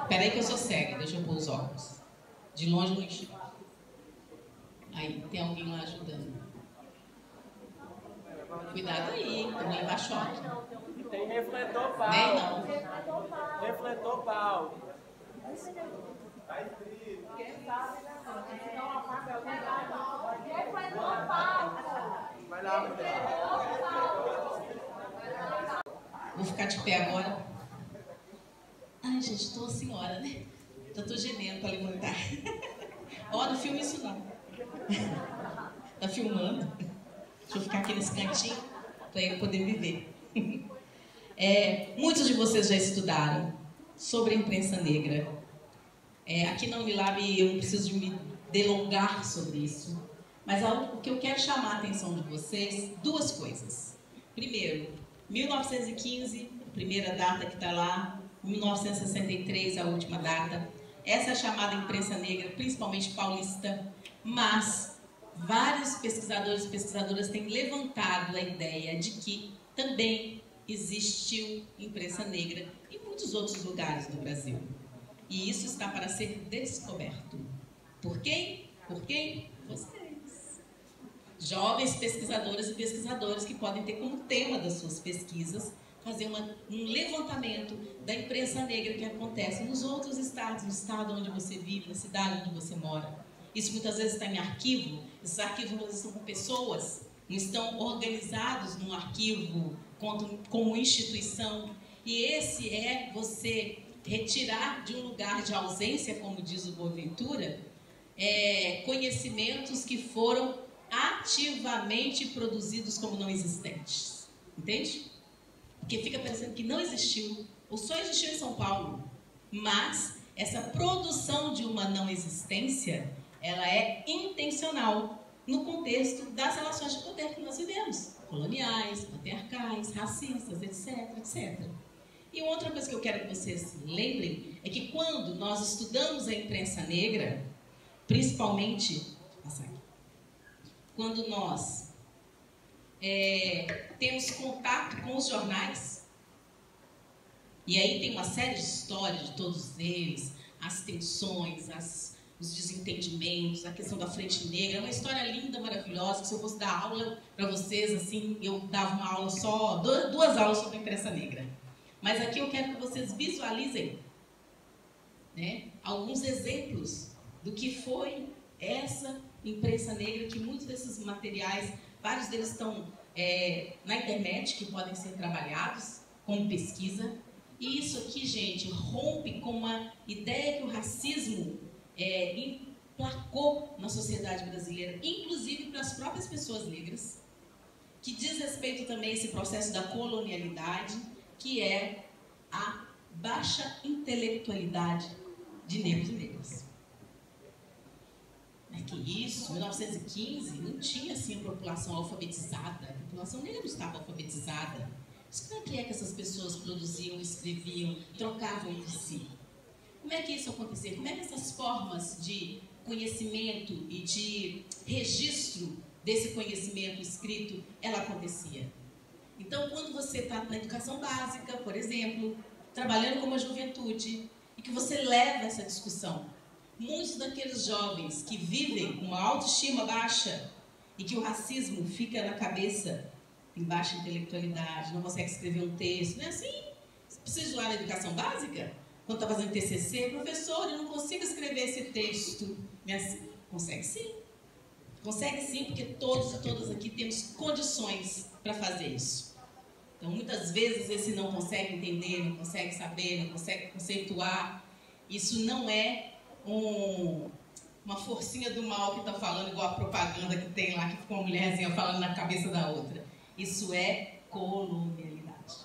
Espera aí que eu sou cega, deixa eu pôr os óculos. De longe não enxergo. Aí, tem alguém lá ajudando. Cuidado aí, para não levar choque. Tem refletor pau. Nem não. Refletor pau. Vai lá, vou ficar de pé agora. Ai, gente, estou a senhora, né? Já estou gemendo para levantar. Ó, não filma isso não. Tá filmando? Deixa eu ficar aqui nesse cantinho para ele poder me ver. Muitos de vocês já estudaram sobre a imprensa negra. Aqui na Unilab eu não preciso de me delongar sobre isso, mas o que eu quero chamar a atenção de vocês, 2 coisas. Primeiro, 1915, a primeira data que está lá, 1963, a última data. Essa é a chamada imprensa negra, principalmente paulista, mas vários pesquisadores e pesquisadoras têm levantado a ideia de que também existiu imprensa negra em muitos outros lugares do Brasil. E isso está para ser descoberto. Por quem? Por quem? Vocês. Jovens pesquisadoras e pesquisadores que podem ter como tema das suas pesquisas fazer um levantamento da imprensa negra que acontece nos outros estados, no estado onde você vive, na cidade onde você mora. Isso muitas vezes está em arquivo, esses arquivos muitas vezes estão com pessoas, não estão organizados num arquivo como instituição. E esse é você retirar de um lugar de ausência, como diz o Boaventura, conhecimentos que foram ativamente produzidos como não existentes. Entende? Porque fica parecendo que não existiu, ou só existiu em São Paulo. Mas essa produção de uma não existência, ela é intencional no contexto das relações de poder que nós vivemos. Coloniais, patriarcais, racistas, etc, etc. E outra coisa que eu quero que vocês lembrem é que quando nós estudamos a imprensa negra, principalmente, quando nós temos contato com os jornais, e aí tem uma série de histórias de todos eles, as tensões, os desentendimentos, a questão da frente negra, é uma história linda, maravilhosa, que se eu fosse dar aula para vocês, assim, eu dava uma aula só, 2 aulas sobre a imprensa negra. Mas aqui eu quero que vocês visualizem, né, alguns exemplos do que foi essa imprensa negra, que muitos desses materiais, vários deles estão na internet, que podem ser trabalhados como pesquisa. E isso aqui, gente, rompe com uma ideia que o racismo placou na sociedade brasileira, inclusive para as próprias pessoas negras, que diz respeito também a esse processo da colonialidade, que é a baixa intelectualidade de negros e negras. É que isso, em 1915, não tinha assim a população alfabetizada, a população negra não estava alfabetizada. Mas como é que essas pessoas produziam, escreviam, trocavam entre si? Como é que isso acontecia? Como é que essas formas de conhecimento e de registro desse conhecimento escrito, ela acontecia? Então, quando você está na educação básica, por exemplo, trabalhando com uma juventude, e que você leva essa discussão, muitos daqueles jovens que vivem com uma autoestima baixa e que o racismo fica na cabeça, tem baixa intelectualidade, não consegue escrever um texto, não é assim? Você precisa ir lá na educação básica? Quando está fazendo TCC, professor, eu não consigo escrever esse texto. Não é assim? Consegue sim. Consegue sim, porque todos e todas aqui temos condições para fazer isso. Então, muitas vezes, esse não consegue entender, não consegue saber, não consegue conceituar. Isso não é uma forcinha do mal que está falando, igual a propaganda que tem lá, que fica uma mulherzinha falando na cabeça da outra. Isso é colonialidade.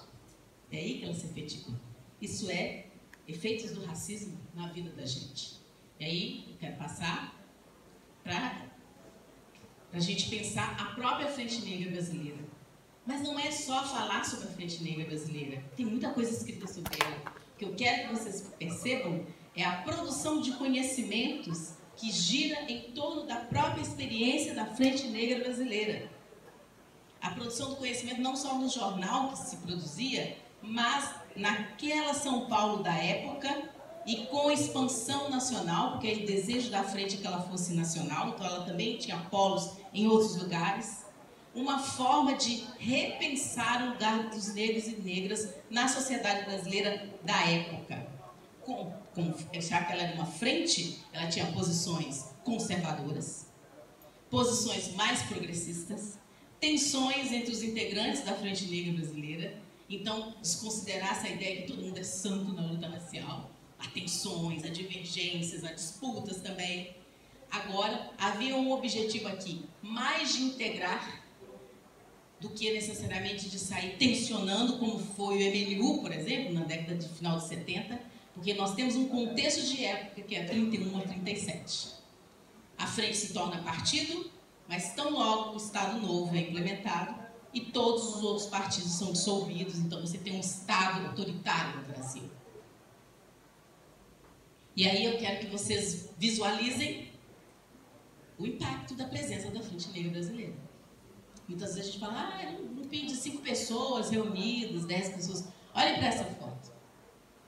É aí que ela se efetiva. Isso é efeitos do racismo na vida da gente. E aí, eu quero passar para a gente pensar a própria Frente Negra Brasileira. Mas não é só falar sobre a Frente Negra Brasileira. Tem muita coisa escrita sobre ela. O que eu quero que vocês percebam é a produção de conhecimentos que gira em torno da própria experiência da Frente Negra Brasileira. A produção do conhecimento não só no jornal que se produzia, mas naquela São Paulo da época e com expansão nacional, porque o desejo da frente é que ela fosse nacional, então ela também tinha polos em outros lugares. Uma forma de repensar o lugar dos negros e negras na sociedade brasileira da época. Já que ela era uma frente, ela tinha posições conservadoras, posições mais progressistas, tensões entre os integrantes da Frente Negra Brasileira. Então, desconsiderar essa ideia que todo mundo é santo na luta racial. Há tensões, há divergências, há disputas também. Agora, havia um objetivo aqui, mais de integrar do que necessariamente de sair tensionando, como foi o MNU, por exemplo, na década de final de 70, porque nós temos um contexto de época que é 31 a 37. A frente se torna partido, mas tão logo o Estado Novo é implementado e todos os outros partidos são dissolvidos, então você tem um Estado autoritário no Brasil. E aí eu quero que vocês visualizem o impacto da presença da Frente Negra Brasileira. Muitas vezes a gente fala, não pedi 5 pessoas reunidas, 10 pessoas. Olhem para essa foto.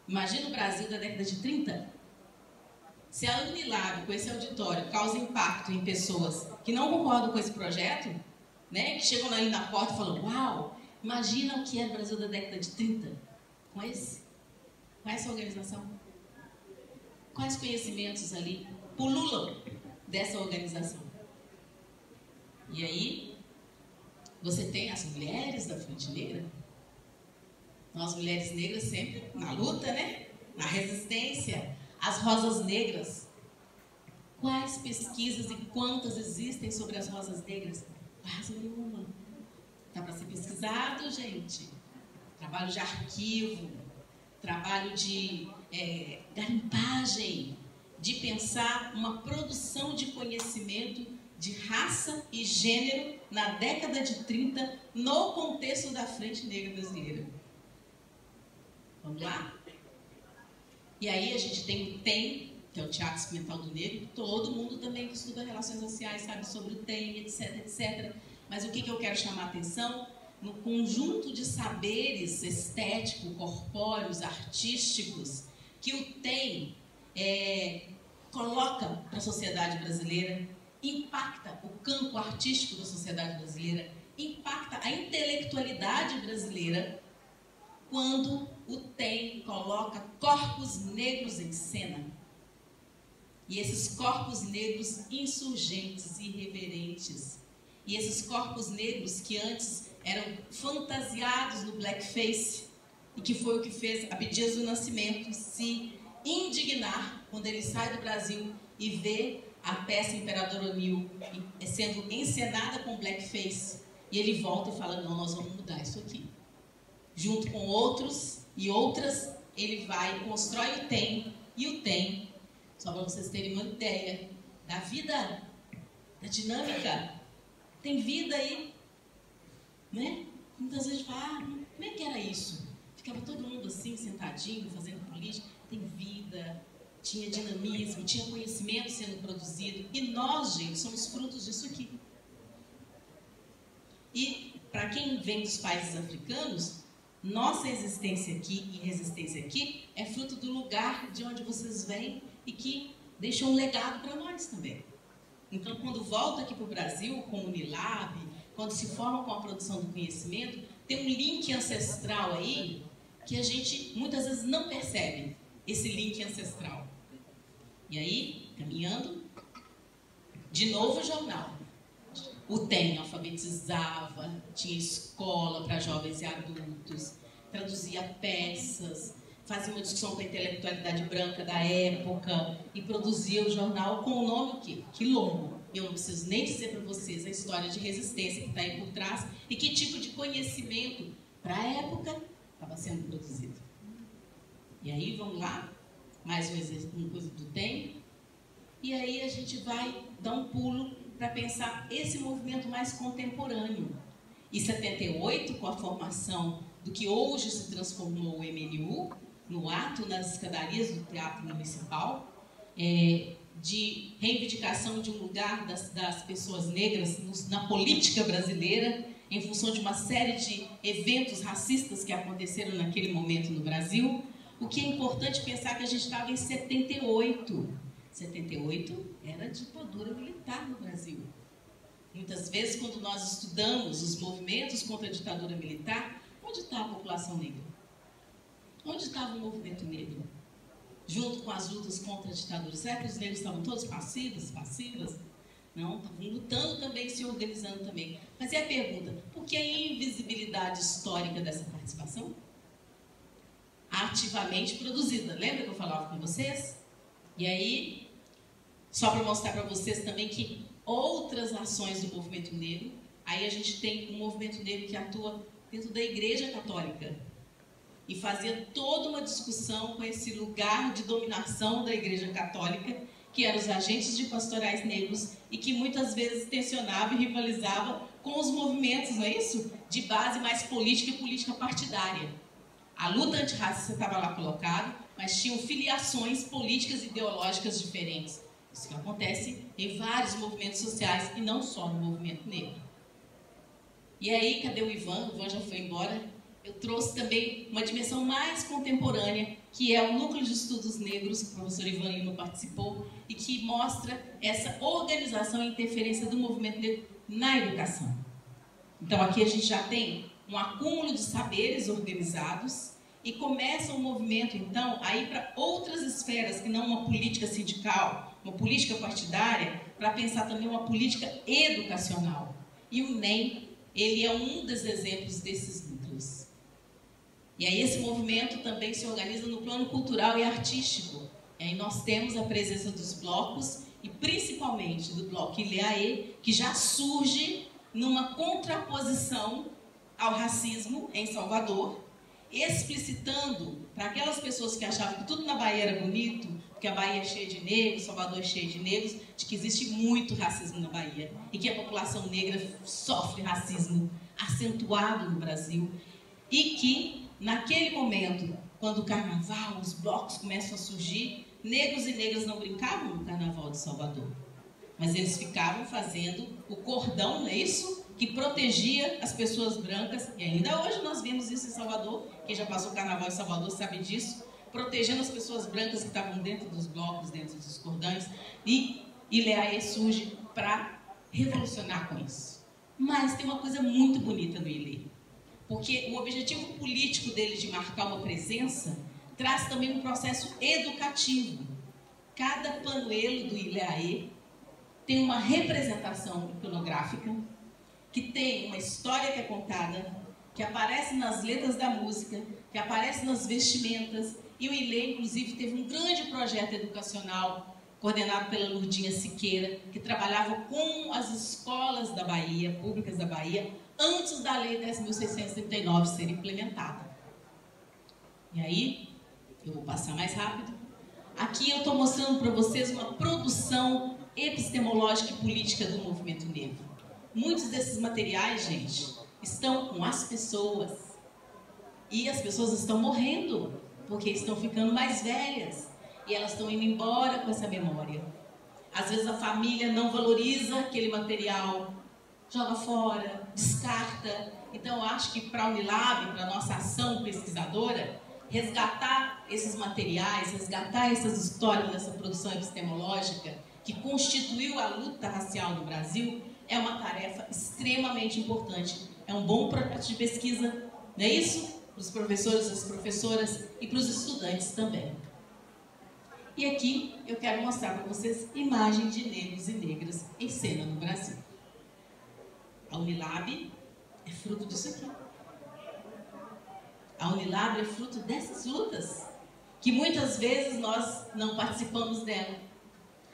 Imagina o Brasil da década de 30. Se a Unilab, com esse auditório, causa impacto em pessoas que não concordam com esse projeto, né, que chegam ali na porta e falam, uau, imagina o que é o Brasil da década de 30 com essa organização. Quais conhecimentos ali pululam dessa organização? E aí, você tem as mulheres da Frente Negra. Nós, mulheres negras, sempre na luta, né? Na resistência. As rosas negras. Quais pesquisas e quantas existem sobre as rosas negras? Quase nenhuma. Dá para ser pesquisado, gente. Trabalho de arquivo, trabalho de garimpagem, de pensar uma produção de conhecimento de raça e gênero na década de 30 no contexto da Frente Negra Brasileira. Vamos lá? E aí a gente tem o TEM, que é o Teatro Experimental do Negro, todo mundo também que estuda relações raciais sabe sobre o TEM, etc, etc. Mas o que eu quero chamar a atenção? No conjunto de saberes estéticos, corpóreos, artísticos, que o TEM coloca para a sociedade brasileira, impacta o campo artístico da sociedade brasileira, impacta a intelectualidade brasileira, quando o TEM coloca corpos negros em cena. E esses corpos negros insurgentes, irreverentes, e esses corpos negros que antes eram fantasiados no blackface, e que foi o que fez Abdias do Nascimento se indignar quando ele sai do Brasil e vê a peça Imperador O'Neill sendo encenada com blackface, e ele volta e fala, não, nós vamos mudar isso aqui. Junto com outros e outras, ele vai, constrói o TEM, e o TEM, só para vocês terem uma ideia da vida, da dinâmica, tem vida aí, né? Muitas vezes fala, como é que era isso? Ficava todo mundo assim, sentadinho, fazendo política, tem vida, tinha dinamismo, tinha conhecimento sendo produzido, e nós, gente, somos frutos disso aqui. E, para quem vem dos países africanos, nossa existência aqui e resistência aqui é fruto do lugar de onde vocês vêm e que deixou um legado para nós também. Então, quando volta aqui para o Brasil, com o Unilab, quando se forma com a produção do conhecimento, tem um link ancestral aí que a gente muitas vezes não percebe, esse link ancestral. E aí, caminhando, de novo o jornal. O TEM alfabetizava, tinha escola para jovens e adultos, traduzia peças, fazia uma discussão com a intelectualidade branca da época e produzia o jornal com o nome o quê? Quilombo. Eu não preciso nem dizer para vocês a história de resistência que está aí por trás e que tipo de conhecimento para a época estava sendo produzido. E aí, vamos lá, mais um exercício, uma coisa do TEM, e aí a gente vai dar um pulo para pensar esse movimento mais contemporâneo. Em 78, com a formação do que hoje se transformou o MNU, no ato nas escadarias do Teatro Municipal, de reivindicação de um lugar das pessoas negras na política brasileira, em função de uma série de eventos racistas que aconteceram naquele momento no Brasil. O que é importante pensar que a gente estava em 78. 78 era ditadura militar no Brasil. Muitas vezes, quando nós estudamos os movimentos contra a ditadura militar, onde estava a população negra? Onde estava o movimento negro? Junto com as lutas contra a ditadura. Será que os negros estavam todos passivas? Não, estavam lutando também, se organizando também. Mas é a pergunta, por que a invisibilidade histórica dessa participação? Ativamente produzida. Lembra que eu falava com vocês? E aí, só para mostrar para vocês também que outras ações do movimento negro, aí a gente tem um movimento negro que atua dentro da Igreja Católica e fazia toda uma discussão com esse lugar de dominação da Igreja Católica, que eram os agentes de pastorais negros e que muitas vezes tensionava e rivalizava com os movimentos, não é isso? De base mais política e política partidária. A luta antirracista estava lá colocada, mas tinham filiações políticas e ideológicas diferentes. Isso que acontece em vários movimentos sociais e não só no movimento negro. E aí, cadê o Ivan? O Ivan já foi embora. Eu trouxe também uma dimensão mais contemporânea, que é o Núcleo de Estudos Negros, que o professor Ivan Lima participou, e que mostra essa organização e interferência do movimento negro na educação. Então, aqui a gente já tem um acúmulo de saberes organizados e começa um movimento, então, a ir para outras esferas, que não uma política sindical, uma política partidária, para pensar também uma política educacional. E o NEM, ele é um dos exemplos desses núcleos. E aí esse movimento também se organiza no plano cultural e artístico. E aí nós temos a presença dos blocos, e principalmente do bloco Ileaê, que já surge numa contraposição ao racismo em Salvador, explicitando para aquelas pessoas que achavam que tudo na Bahia era bonito, que a Bahia é cheia de negros, Salvador é cheia de negros, de que existe muito racismo na Bahia e que a população negra sofre racismo acentuado no Brasil e que, naquele momento, quando o carnaval, os blocos começam a surgir, negros e negras não brincavam no carnaval de Salvador, mas eles ficavam fazendo o cordão, não é isso? Que protegia as pessoas brancas, e ainda hoje nós vemos isso em Salvador, quem já passou o carnaval em Salvador sabe disso, protegendo as pessoas brancas que estavam dentro dos blocos, dentro dos cordões, e Ileaê surge para revolucionar com isso. Mas tem uma coisa muito bonita no Ileaê, porque o objetivo político dele de marcar uma presença traz também um processo educativo. Cada panuelo do Ileaê tem uma representação iconográfica, que tem uma história que é contada, que aparece nas letras da música, que aparece nas vestimentas, e o Ileaê, inclusive, teve um grande projeto educacional coordenado pela Lurdinha Siqueira, que trabalhava com as escolas da Bahia, públicas da Bahia, antes da Lei 10.639 ser implementada. E aí, eu vou passar mais rápido. Aqui eu estou mostrando para vocês uma produção epistemológica e política do movimento negro. Muitos desses materiais, gente, estão com as pessoas. E as pessoas estão morrendo, porque estão ficando mais velhas. E elas estão indo embora com essa memória. Às vezes a família não valoriza aquele material, joga fora, descarta. Então eu acho que para a Unilab, para a nossa ação pesquisadora, resgatar esses materiais, resgatar essas histórias dessa produção epistemológica que constituiu a luta racial no Brasil, é uma tarefa extremamente importante. É um bom projeto de pesquisa, não é isso? Para os professores, as professoras e para os estudantes também. E aqui eu quero mostrar para vocês imagens de negros e negras em cena no Brasil. A Unilab é fruto disso aqui. A Unilab é fruto dessas lutas, que muitas vezes nós não participamos dela.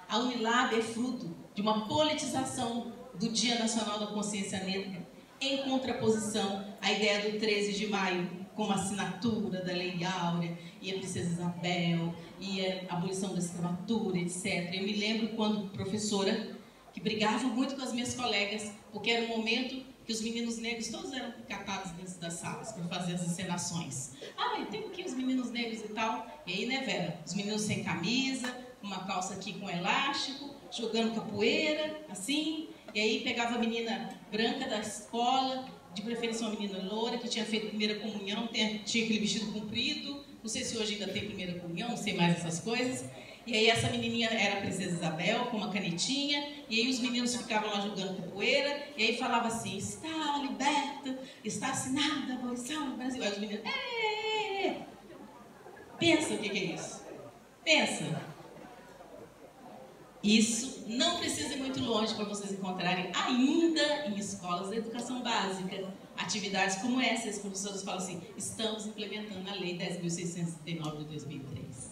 A Unilab é fruto de uma politização do Dia Nacional da Consciência Negra, em contraposição à ideia do 13 de maio, como assinatura da Lei Áurea, e a Princesa Isabel, e a abolição da escravatura, etc. Eu me lembro quando professora, que brigava muito com as minhas colegas, porque era um momento que os meninos negros todos eram catados dentro das salas para fazer as encenações. Ah, mas tem aqui os meninos negros e tal. E aí, né, Vera? Os meninos sem camisa, uma calça aqui com elástico, jogando capoeira, assim. E aí pegava a menina branca da escola, de preferência uma menina loura, que tinha feito primeira comunhão, tinha aquele vestido comprido. Não sei se hoje ainda tem primeira comunhão, não sei mais essas coisas. E aí essa menininha era a Princesa Isabel, com uma canetinha, e aí os meninos ficavam lá jogando capoeira, e aí falava assim, está liberta, está assinada a abolição no Brasil. Aí os meninos, pensa o que é isso. Pensa. Isso não precisa ir muito longe para vocês encontrarem ainda em escolas de educação básica atividades como essa. Os professores falam assim, estamos implementando a Lei 10.639 de 2003.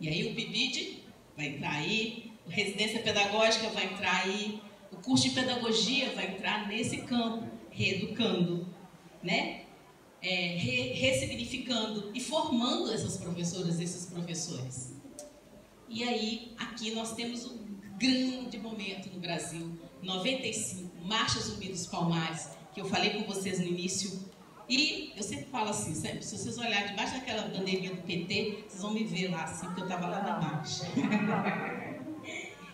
E aí o PIBID vai entrar aí, a residência pedagógica vai entrar aí, o curso de pedagogia vai entrar nesse campo, reeducando, né? Ressignificando e formando essas professoras e esses professores. E aí, aqui nós temos um grande momento no Brasil, 95, Marcha Zumbi dos Palmares, que eu falei com vocês no início. E eu sempre falo assim, sempre, se vocês olharem debaixo daquela bandeirinha do PT, vocês vão me ver lá, assim, porque eu estava lá na marcha.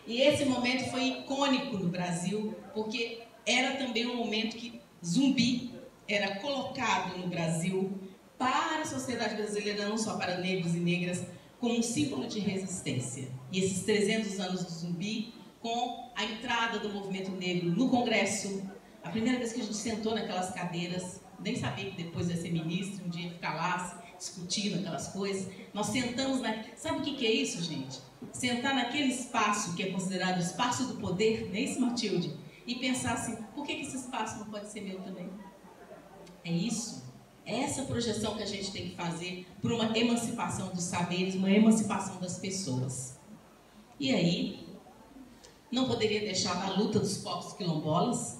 E esse momento foi icônico no Brasil, porque era também um momento que zumbi era colocado no Brasil para a sociedade brasileira, não só para negros e negras, como um símbolo de resistência. E esses 300 anos do zumbi, com a entrada do movimento negro no Congresso, a primeira vez que a gente sentou naquelas cadeiras, nem sabia que depois ia ser ministro, um dia ia ficar lá discutindo aquelas coisas. Nós sentamos na... Sabe o que é isso, gente? Sentar naquele espaço que é considerado o espaço do poder, não é isso, Matilde? E pensar assim, por que esse espaço não pode ser meu também? É isso. É essa projeção que a gente tem que fazer para uma emancipação dos saberes, uma emancipação das pessoas. E aí, não poderia deixar na luta dos povos quilombolas,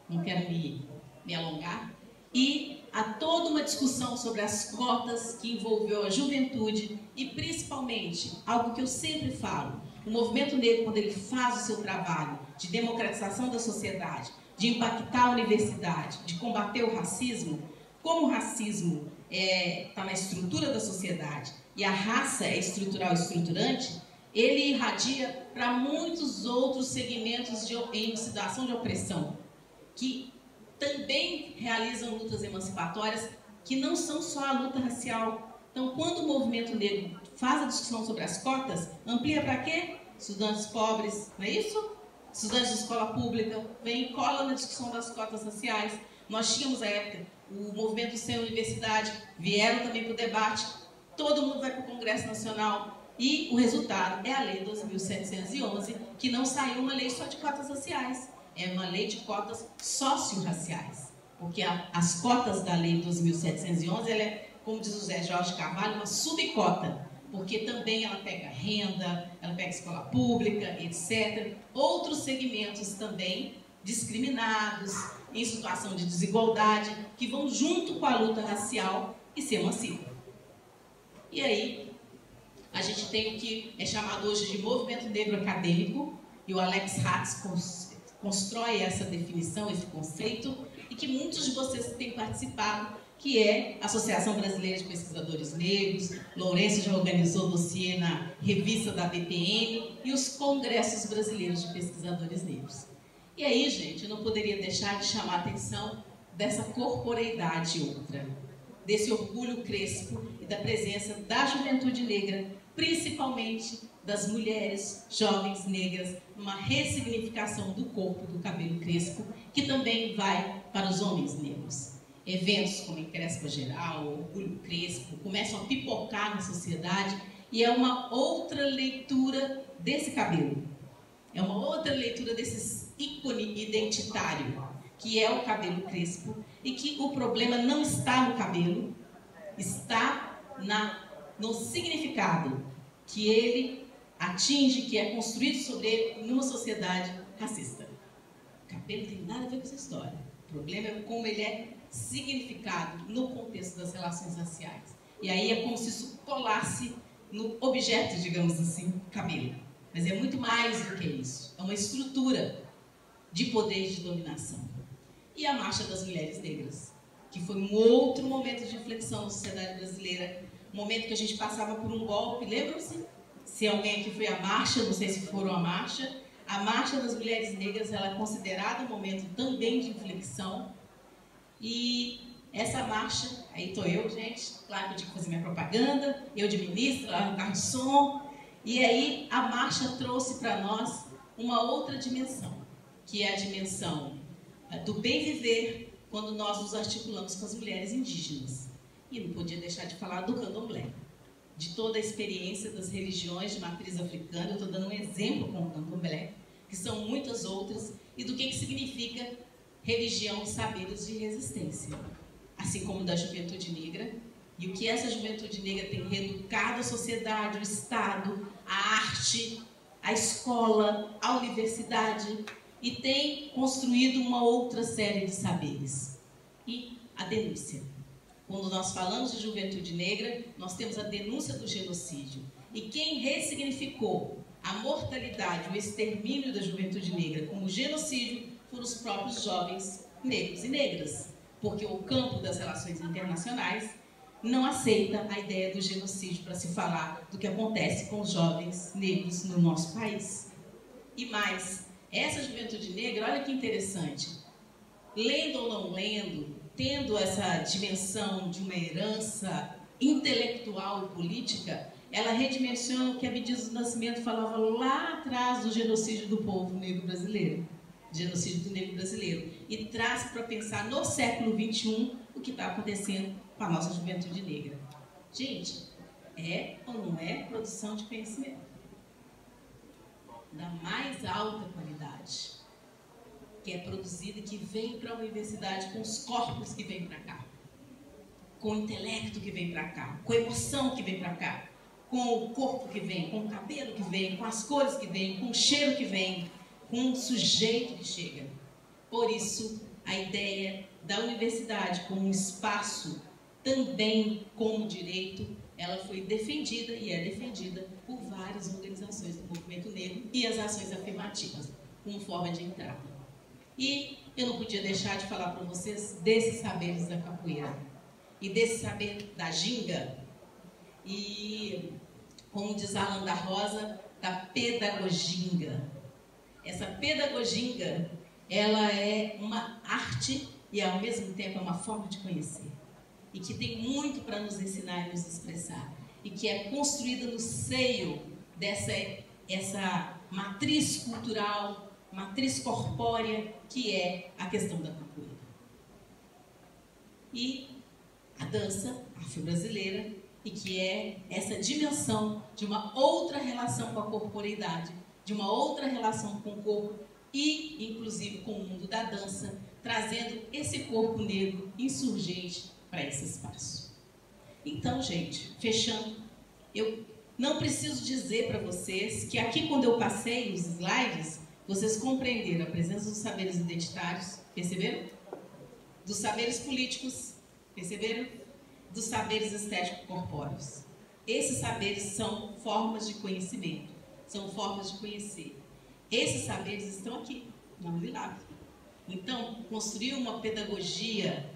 não quero me alongar, e há toda uma discussão sobre as cotas que envolveu a juventude e, principalmente, algo que eu sempre falo, o movimento negro, quando ele faz o seu trabalho de democratização da sociedade, de impactar a universidade, de combater o racismo, como o racismo está na estrutura da sociedade e a raça é estrutural e estruturante, ele irradia para muitos outros segmentos em situação de opressão, que também realizam lutas emancipatórias, que não são só a luta racial. Então, quando o movimento negro faz a discussão sobre as cotas, amplia para quê? Estudantes pobres, não é isso? Estudantes de escola pública, vem e cola na discussão das cotas raciais. Nós tínhamos, à época, o movimento sem universidade, vieram também para o debate, todo mundo vai para o Congresso Nacional, e o resultado é a Lei 12.711, que não saiu uma lei só de cotas raciais, é uma lei de cotas socio-raciais, porque as cotas da Lei 12.711, ela é, como diz o Zé Jorge Carvalho, uma subcota, porque também ela pega renda, ela pega escola pública, etc. Outros segmentos também discriminados, em situação de desigualdade, que vão junto com a luta racial e se emancipam. E aí, a gente tem o que é chamado hoje de movimento negro acadêmico, e o Alex Hatz constrói essa definição, esse conceito, e que muitos de vocês têm participado, que é a Associação Brasileira de Pesquisadores Negros. Lourenço já organizou dossiê na revista da BPM e os congressos brasileiros de pesquisadores negros. E aí, gente, eu não poderia deixar de chamar a atenção dessa corporeidade outra, desse orgulho crespo e da presença da juventude negra, principalmente das mulheres jovens negras, numa ressignificação do corpo do cabelo crespo, que também vai para os homens negros. Eventos como em Crespa Geral, Orgulho Crespo, começam a pipocar na sociedade e é uma outra leitura desse cabelo. É uma outra leitura desse ícone identitário, que é o cabelo crespo, e que o problema não está no cabelo, está no significado que ele atinge, que é construído sobre ele numa sociedade racista. O cabelo não tem nada a ver com essa história. O problema é como ele é significado no contexto das relações raciais. E aí é como se isso colasse no objeto, digamos assim, cabelo. Mas é muito mais do que isso. É uma estrutura de poder e de dominação. E a Marcha das Mulheres Negras, que foi um outro momento de inflexão na sociedade brasileira, um momento que a gente passava por um golpe. Lembram-se? Se alguém aqui foi à marcha, não sei se foram à marcha, a Marcha das Mulheres Negras ela é considerada um momento também de inflexão. E essa marcha, aí estou eu, gente, claro que eu tinha que fazer minha propaganda, eu de ministra, lá no carro de som, e aí a marcha trouxe para nós uma outra dimensão, que é a dimensão do bem viver, quando nós nos articulamos com as mulheres indígenas. E não podia deixar de falar do candomblé, de toda a experiência das religiões de matriz africana. Eu estou dando um exemplo com o candomblé, que são muitas outras, e do que significa religião e saberes de resistência, assim como da juventude negra, e o que essa juventude negra tem reeducado a sociedade, o Estado, a arte, a escola, a universidade, e tem construído uma outra série de saberes. E a denúncia. Quando nós falamos de juventude negra, nós temos a denúncia do genocídio. E quem ressignificou a mortalidade, o extermínio da juventude negra como genocídio foram os próprios jovens negros e negras, porque o campo das relações internacionais não aceita a ideia do genocídio para se falar do que acontece com os jovens negros no nosso país. E mais, essa juventude negra, olha que interessante, lendo ou não lendo, tendo essa dimensão de uma herança intelectual e política, ela redimensiona o que Abdias do Nascimento falava lá atrás do genocídio do povo negro brasileiro, genocídio do negro brasileiro, e traz para pensar no século XXI o que está acontecendo com a nossa juventude negra. Gente, é ou não é produção de conhecimento da mais alta qualidade, que é produzida e que vem para a universidade com os corpos que vêm para cá, com o intelecto que vem para cá, com a emoção que vem para cá, com o corpo que vem, com o cabelo que vem, com as cores que vem, com o cheiro que vem, com o sujeito que chega. Por isso, a ideia da universidade como um espaço também como direito, ela foi defendida e é defendida por várias organizações do movimento negro e as ações afirmativas, como forma de entrada. E eu não podia deixar de falar para vocês desses saberes da capoeira e desse saber da ginga e, como diz Alan da Rosa, da pedagoginga. Essa pedagoginga, ela é uma arte e ao mesmo tempo é uma forma de conhecer e que tem muito para nos ensinar e nos expressar e que é construída no seio dessa matriz cultural, matriz corpórea, que é a questão da capoeira. E a dança afro-brasileira, e que é essa dimensão de uma outra relação com a corporeidade, de uma outra relação com o corpo e, inclusive, com o mundo da dança, trazendo esse corpo negro insurgente para esse espaço. Então, gente, fechando, eu Não preciso dizer para vocês que aqui, quando eu passei os slides, vocês compreenderam a presença dos saberes identitários, perceberam? Dos saberes políticos, perceberam? Dos saberes estético-corpóreos. Esses saberes são formas de conhecimento, são formas de conhecer. Esses saberes estão aqui, na Unilab. Então, construir uma pedagogia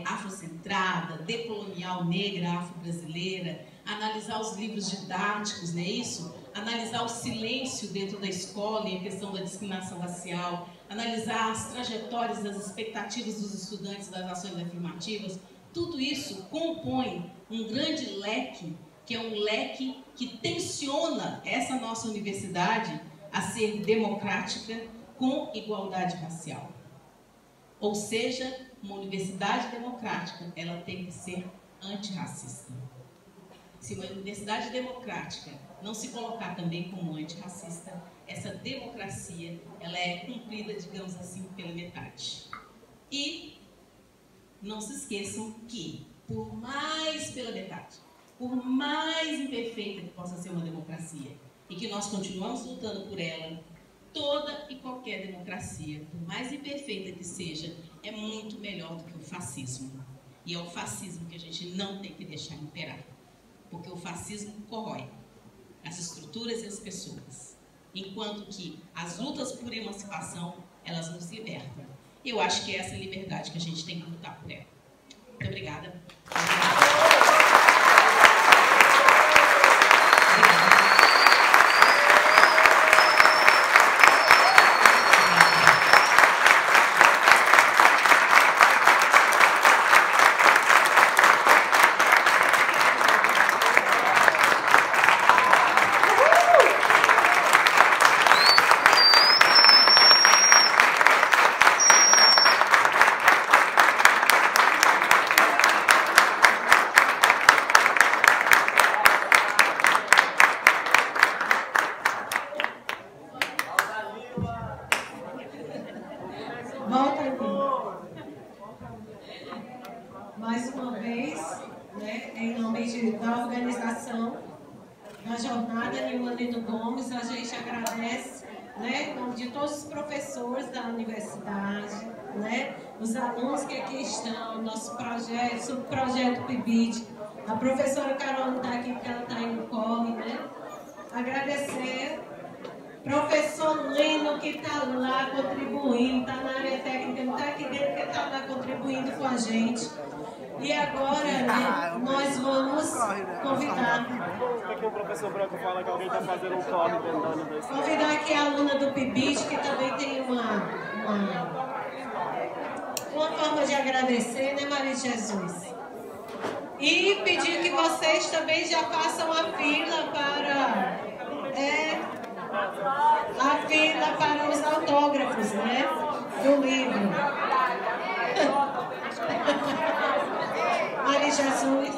afrocentrada, decolonial, negra, afro-brasileira, analisar os livros didáticos, não é isso? Analisar o silêncio dentro da escola em questão da discriminação racial, analisar as trajetórias das expectativas dos estudantes das ações afirmativas, tudo isso compõe um grande leque, que é um leque que tensiona essa nossa universidade a ser democrática com igualdade racial. Ou seja, uma universidade democrática, ela tem que ser antirracista. Se uma universidade democrática não se colocar também como antirracista, essa democracia, ela é cumprida, digamos assim, pela metade. E não se esqueçam que, por mais pela metade, por mais imperfeita que possa ser uma democracia, e que nós continuamos lutando por ela, toda e qualquer democracia, por mais imperfeita que seja, é muito melhor do que o fascismo. E é o fascismo que a gente não tem que deixar imperar. Porque o fascismo corrói as estruturas e as pessoas. Enquanto que as lutas por emancipação, elas nos libertam. Eu acho que é essa liberdade que a gente tem que lutar por ela. Muito obrigada. Volta aqui. Mais uma vez, né, em nome da organização da jornada Nilma Lindo Gomes, a gente agradece, né, em nome de todos os professores da universidade, né, os alunos que aqui estão, nosso projeto, subprojeto PIBID, a professora Carol está aqui porque ela está em corre, né? Agradecer professor Lino, que está lá contribuindo, está na área técnica, não está aqui dentro, que está lá contribuindo com a gente. E agora, né, nós vamos convidar. O que o professor Branco fala que alguém está fazendo um corre dentro da universidade? Convidar aqui a aluna do PIBID, que também tem uma forma de agradecer, né, Maria Jesus? E pedir que vocês também já façam a fila para os autógrafos, né, do livro. Maria Jesus.